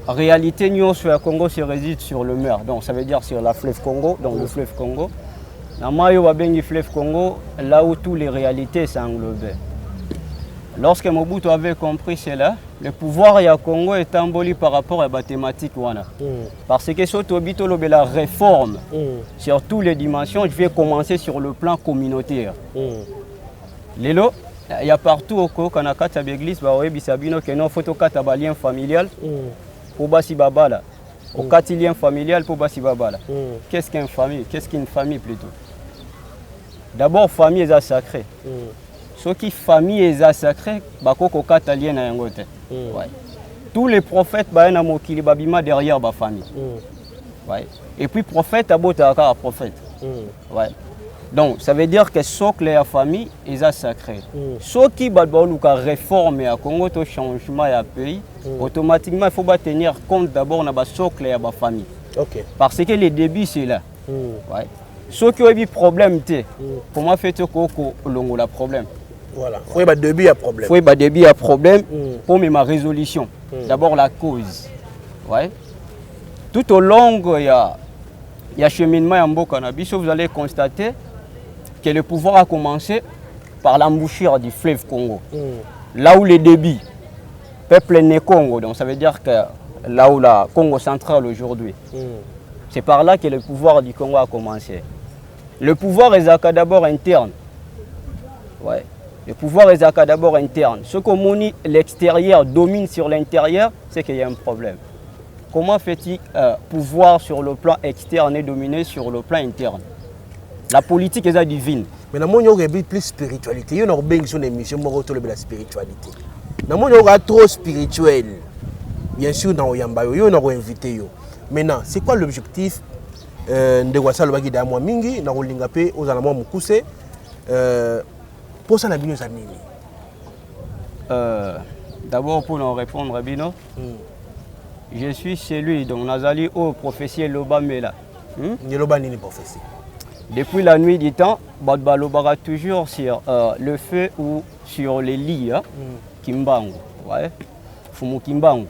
en réalité, nous sur le Congo se réside sur le mer, donc ça veut dire sur la fleuve Congo, donc le fleuve Congo. Dans le fleuve Congo, là où toutes les réalités s'englobaient. Lorsque Mobutu avait compris cela, le pouvoir du Congo est emboli par rapport à la thématique. Parce que surtout la réforme sur toutes les dimensions, je vais commencer sur le plan communautaire. Lélo, il y a partout au Congo, quand on a l'église, que non faut un lien familial pour basi babala. Au lien familial pour basi babala. Qu'est-ce qu'une famille? Qu'est-ce qu'une famille plutôt? D'abord, famille est sacrée. Ce qui famille est sacrée, bako lien na yangote. Tous les prophètes na mokili babima derrière ba famille. Et puis prophète abota ka prophète. Donc, ça veut dire que socle la famille est sacré. Ce qui va réforme à Congo, to changement à pays, automatiquement il faut tenir compte d'abord de la socle et la famille. Parce que les débuts c'est là. Ce qui a eu problème, comment fait-il que le problème? Voilà. Il faut y début à problème. Il faut y début à problème pour ma résolution. D'abord la cause. Tout au long il y a cheminement en Bokanabi, vous allez constater que le pouvoir a commencé par l'embouchure du fleuve Congo. Là où les débits, peuple né Congo, donc ça veut dire que là où la Congo centrale aujourd'hui, c'est par là que le pouvoir du Congo a commencé. Le pouvoir est d'abord interne. Le pouvoir est d'abord interne. Ce que l'extérieur domine sur l'intérieur, c'est qu'il y a un problème. Comment fait-il pouvoir sur le plan externe et dominer sur le plan interne? La politique est divine. Mais dans mon il y a plus spiritualité. Il y a une émission qui est la spiritualité. Dans mon il y a trop spirituel. Bien sûr, dans Oyamba, il y a invité. Maintenant, c'est quoi l'objectif de Wassalo Bagi d'Amwa Mingi, dans Olingapé, aux Alamwa Mukuse, pour ça, la Bino Zanini? D'abord, pour nous répondre, Rabino, je suis celui dont Nazali au prophétie Loba Mela. Loba Nini prophétie. Depuis la nuit du temps, Badba Lobara toujours sur le feu ou sur les lits, Kimbangu, Fumu Kimbangu.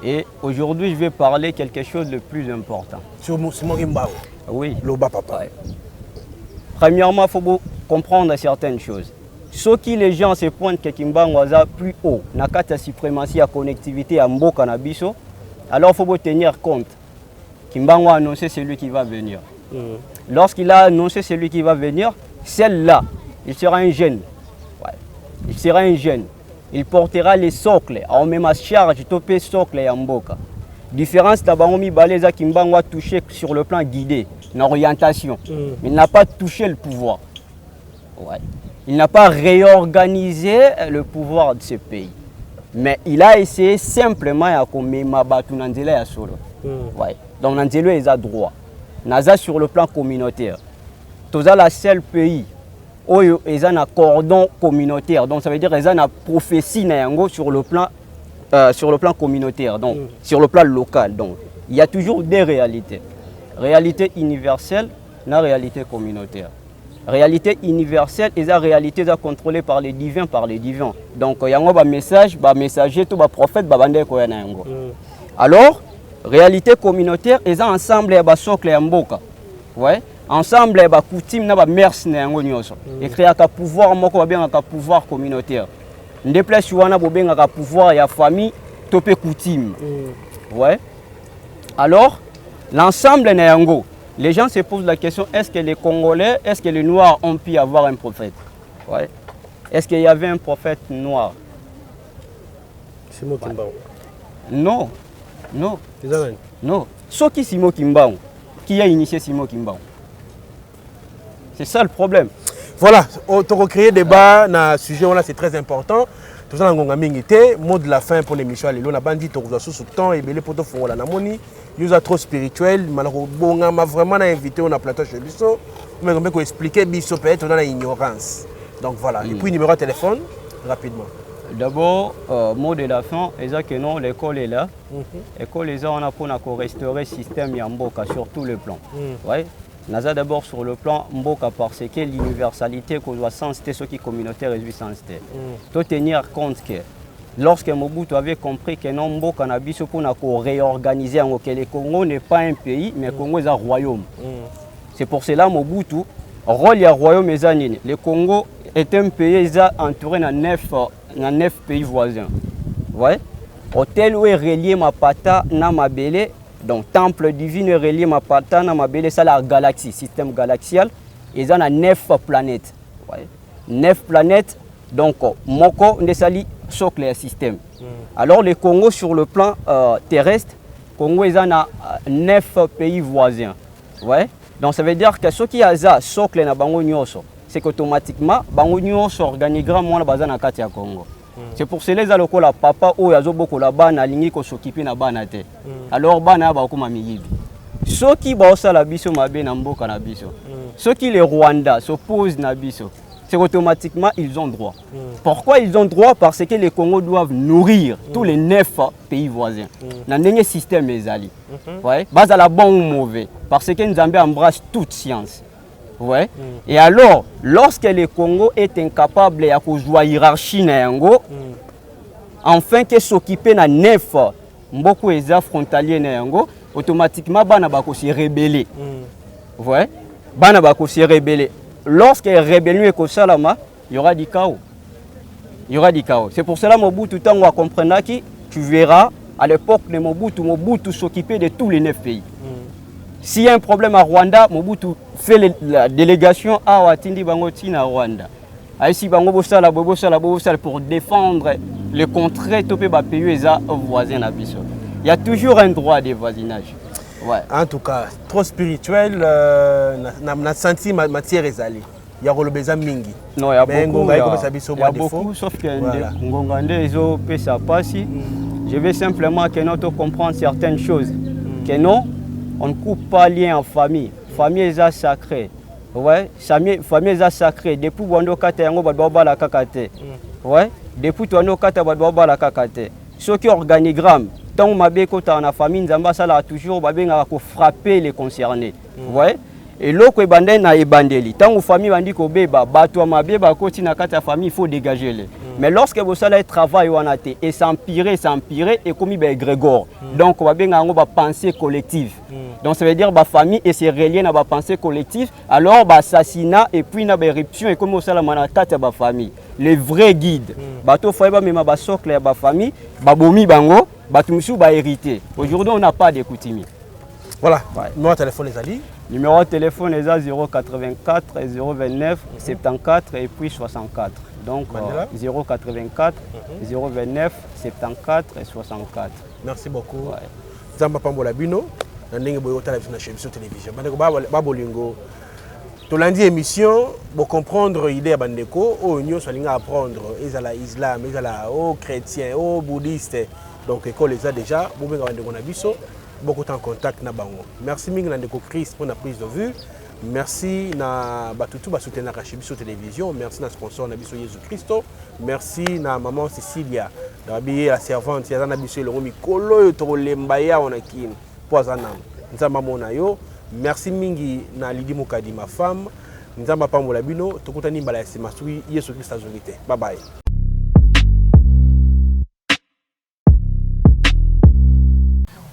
Et aujourd'hui, je vais parler quelque chose de plus important. Sur Simon Kimbangu? Oui. Loba Papa. Premièrement, il faut comprendre certaines choses. Ce qui les gens se pointent que Kimbangu est plus haut, n'a pas de suprématie à connectivité à Mboka na biso, alors il faut tenir compte. Kimbangu a annoncé celui qui va venir. Lorsqu'il a annoncé celui qui va venir, celle-là, il sera un jeune. Il sera un jeune. Il portera les socles. On met ma charge, topé socle et Mboka. Différence, Tabaomi Baleza Kimbangu a touché sur le plan guidé, l'orientation. Mais il n'a pas touché le pouvoir. Il n'a pas réorganisé le pouvoir de ce pays. Mais il a essayé simplement à commettre ma batu Nanzela ya solo. Donc Nanzela est à droit. Naza sur le plan communautaire. Toza la seul pays où il y a un cordon communautaire. Donc ça veut dire qu'il y a une prophétie sur le plan communautaire, donc sur le plan local. Donc il y a toujours des réalités. Réalité universelle, la réalité communautaire. Réalité universelle et la réalité est contrôlée par les divins, Donc il y a un message, un messager, un prophète, alors, réalité communautaire et ça ensemble et socle et mboka. Ensemble et coutume na mers na yango nyoso. Et créer un pouvoir moko bien un pouvoir communautaire. Ndepla wana bobenga ka pouvoir ya famille topé coutume. Alors, l'ensemble na yango Les gens se posent la question, est-ce que les Congolais, est-ce que les Noirs ont pu avoir un prophète? Ouais. Est-ce qu'il y avait un prophète noir? Simon Kimbangu. Non. Non. Non. Ce qui Simon Kimbangu, qui a initié Simon Kimbangu. C'est ça le problème. Voilà, on a recréé débat dans ce sujet là, c'est très important. Tout ça, on a mis mot de la fin pour l'émission. On a bandit, on a sous temps et belé pour te faire la namoni. Nous a trop spirituel, malheureusement, on a vraiment invité, on a plateau chez Bisso. Mais on peut expliquer Bisso peut-être dans l'ignorance. Donc voilà. Et puis numéro de téléphone, rapidement. D'abord, mot de la fin, c'est que non, l'école est là. L'école est là, on a pour restaurer le système Yamboka sur tout le plan. Ouais. Naza d'abord sur le plan Mboka parce que l'universalité qu'on doit sensibiliser ceux qui communautaires et sensibiliser. Il faut tenir compte que lorsque Mobutu avait compris que non Mboka n'a pas pour réorganiser que le Congo n'est pas un pays mais le Congo est un royaume. C'est pour cela Mobutu rôle du royaume est anine. Le Congo est un pays entouré de 9 pays voisins. Ouais. Hôtel où est relié Mapata na Mabele. Donc, temple divin est relié à Pata, c'est la galaxie, système galaxial. Ils ont 9 planètes. Ouais. 9 planètes, donc, Moko, on est socle le système. Alors, le Congo, sur le plan terrestre, Congo, ils ont 9 pays voisins. Ouais. Donc, ça veut dire que ce qui est socle na bango nyoso, c'est qu'automatiquement, bango nyoso organigramme moi bazan na kati ya Congo. C'est pour cela que les papa ou yazo boko la bana lingi ko s'occuper na bana te. Alors bana ba ko mamiyibi. Ceux qui bossa la biso mabe na mboka na biso. Ceux qui les Rwanda s'opposent na biso. C'est automatiquement ils ont droit. Pourquoi ils ont droit? Parce que les Congos doivent nourrir tous les 9 pays voisins. Dans le système ezali. Ouais, base à la bon ou mauvais parce que Nzambe embrasse toute science. Ouais. Et alors, lorsque le Congo est incapable de jouer hiérarchie, enfin que s'occuper de 9 beaucoup de frontaliers, automatiquement, bana bako se rebeller. Ouais. Bana bako se rebeller. Lorsque la rébellion est kosalama, il y aura du chaos. Il y aura du chaos. C'est pour cela que Mobutu, tout le temps, on comprendra que tu verras, à l'époque de Mobutu s'occupait de tous les 9 pays. S'il y a un problème à Rwanda, Mobutu fait la délégation à Watindi Bangoti à Rwanda. Ici, Bango Bossala pour défendre les contrées topé pays voisins. Il y a toujours un droit de voisinage. Ouais. En tout cas, trop spirituel, n'a senti matière ezali. Il y a le mingi. Non, il y a beaucoup, sauf que Ngongande ezo pesa pasi. Je vais simplement que nous comprendre certaines choses. Que non, on ne coupe pas lien en famille. Famille est sacrée. Ouais, famille est sacrée. Depuis Wando Kata yango badwa la kakate. Ouais, depuis Wando Kata badwa la kakate. Ce qui organigramme, tant mabe kota na famille nzamba sala toujours babenga ko frapper les concernés. Ouais. Et loko ebandé na ebandeli. Tant famille bandi ko beba bato mabe ba koti na kata famille il faut dégager les. Mais lorsque vous allez travailler et s'empirer et comme Grégor. Donc on va bien avoir pensée collective. Donc ça veut dire que famille et c'est relié à la pensée collective. Alors assassinat et puis une éruption et comme ça la manakata ba famille. Les vrais guides. Bato faiba même ba socle ba famille, ba bomi bango, bato musu ba hérité. Aujourd'hui on n'a pas de coutumiers. Voilà. Numéro de téléphone les ali. Numéro de téléphone est 084 029 74 et puis 64. Donc 084 029 74 et 64. Merci beaucoup. Zamba Pambola Bino, ndenge boyota la vision télévision. Bandeko babolingo. Tolandi émission pour comprendre l'idée à bandeko o nyo solinga apprendre ezala islam, ezala o chrétien, o bouddhiste. Donc école les a déjà, bobenga bandeko na biso. Beaucoup en contact na bango. Merci mingi ndeko Chris pour la prise de vue. Merci na batutu ba soutenir la Chebiso télévision. Merci na sponsor na biso Jésus Christo. Merci na maman Cecilia. Dabi la servante ya na biso le mikolo yo to lembaya onakini. Poisana. Nzamba mona yo. Merci mingi na Lidi Mukadi ma femme. Nzamba pambola bino tokutani mbala ya semasui Jésus Christ azolite. Bye bye.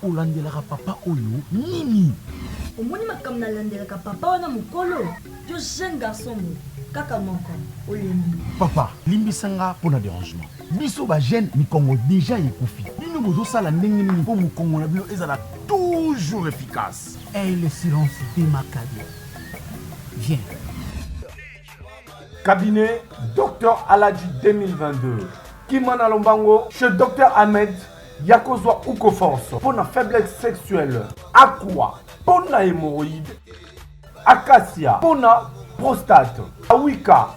Olandelaka papa oyo nini omoni makambo nalandelaka papa wana mokolo yo jeune garçon mo kaka moko olembi papa limbisanga mpona dérangement biso bagene mikongo déjà ekufi bino bino bozosala ndenge nini mpo mokongo na bino ezala toujours efficace. Et le silence démarquable. Viens. Cabinet Dr Aladji 2022. Kimana Lombango chez Dr Ahmed Yakozwa Uko Force. Pour la faiblesse sexuelle. Aqua. Pour la hémorroïde. Acacia. Pour la prostate. Awika.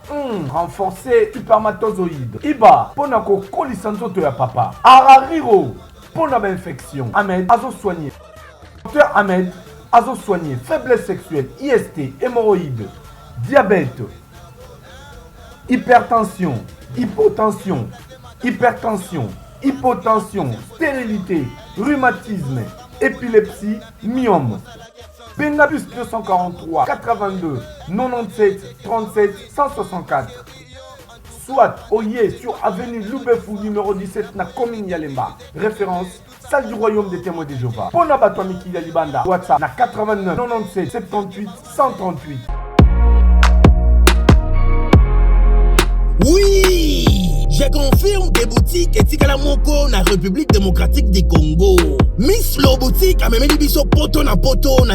Renforcé spermatozoïde. Iba. Pour la colisanzoto ya papa. Arariro. Pour la infection. Ahmed Azo soigné. Dr Ahmed Azo soigné. Faiblesse sexuelle. IST. Hémorroïde. Diabète. Hypertension, hypotension, hypertension, hypotension, stérilité, rhumatisme, épilepsie, myome. Bengabus 243 82 97 37 164. Soit Oye sur avenue Loubefou numéro 17 na commune Yalemba. Référence salle du royaume des témoins de Jéhovah. Pona Batwamiki Yalibanda. WhatsApp na 89 97 78 138. Oui, je confirme des boutiques et Tikala Moko na République démocratique du Congo. Miss Lo boutique a même dit biso poto na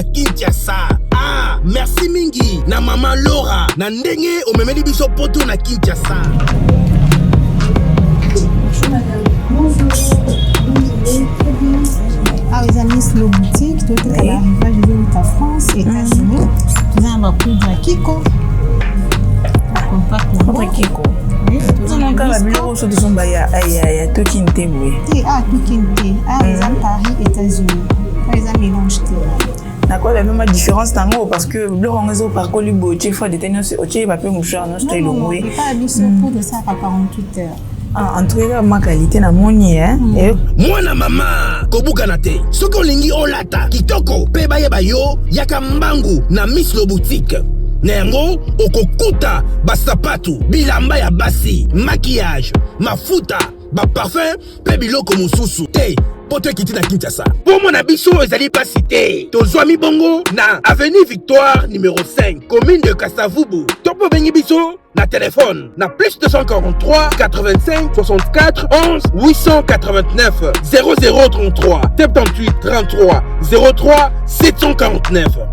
Kinshasa. Ah, merci mingi na maman Laura na ndenge o même dit biso poto na Kinshasa. Bonjour madame. Bonjour. Ah, les amis, Lo boutique, tout est à l'arrivage de la France, États-Unis. Nous avons un poudre Kiko. Contre Kiko. Tout mon cas, la bureau sur son baya, aïe, tout qui n'était oui. Ah, tout qui n'était. Ah, les amis, Paris, États-Unis. Les amis, mélange. D'accord, la même différence dans l'eau parce que le réseau par Colibo, tu fais des ténors, tu vas pas mouchard, non, je te le mouille. Non, pas habillé sur pour de ça à 48 heures. Ah, en tout cas, ma qualité na moni, hein. Moi na maman, kobukanate. Soko lingi olata, kitoko, peba yeba yo, yaka mbangu na Miss Lo boutique. Nengo, okokuta, basapatu, bilamba ya basi, maquillage, mafuta, ba parfum, pe biloko mususu. Hey, poto kiti na Kinshasa. Pour mon abisso, ezali pas cité. Tozwami bongo na avenue Victoire numéro 5, commune de Kasavubu. Topo bengi biso na téléphone na plus 243 85 64 11 889 0033 78 33 03 749.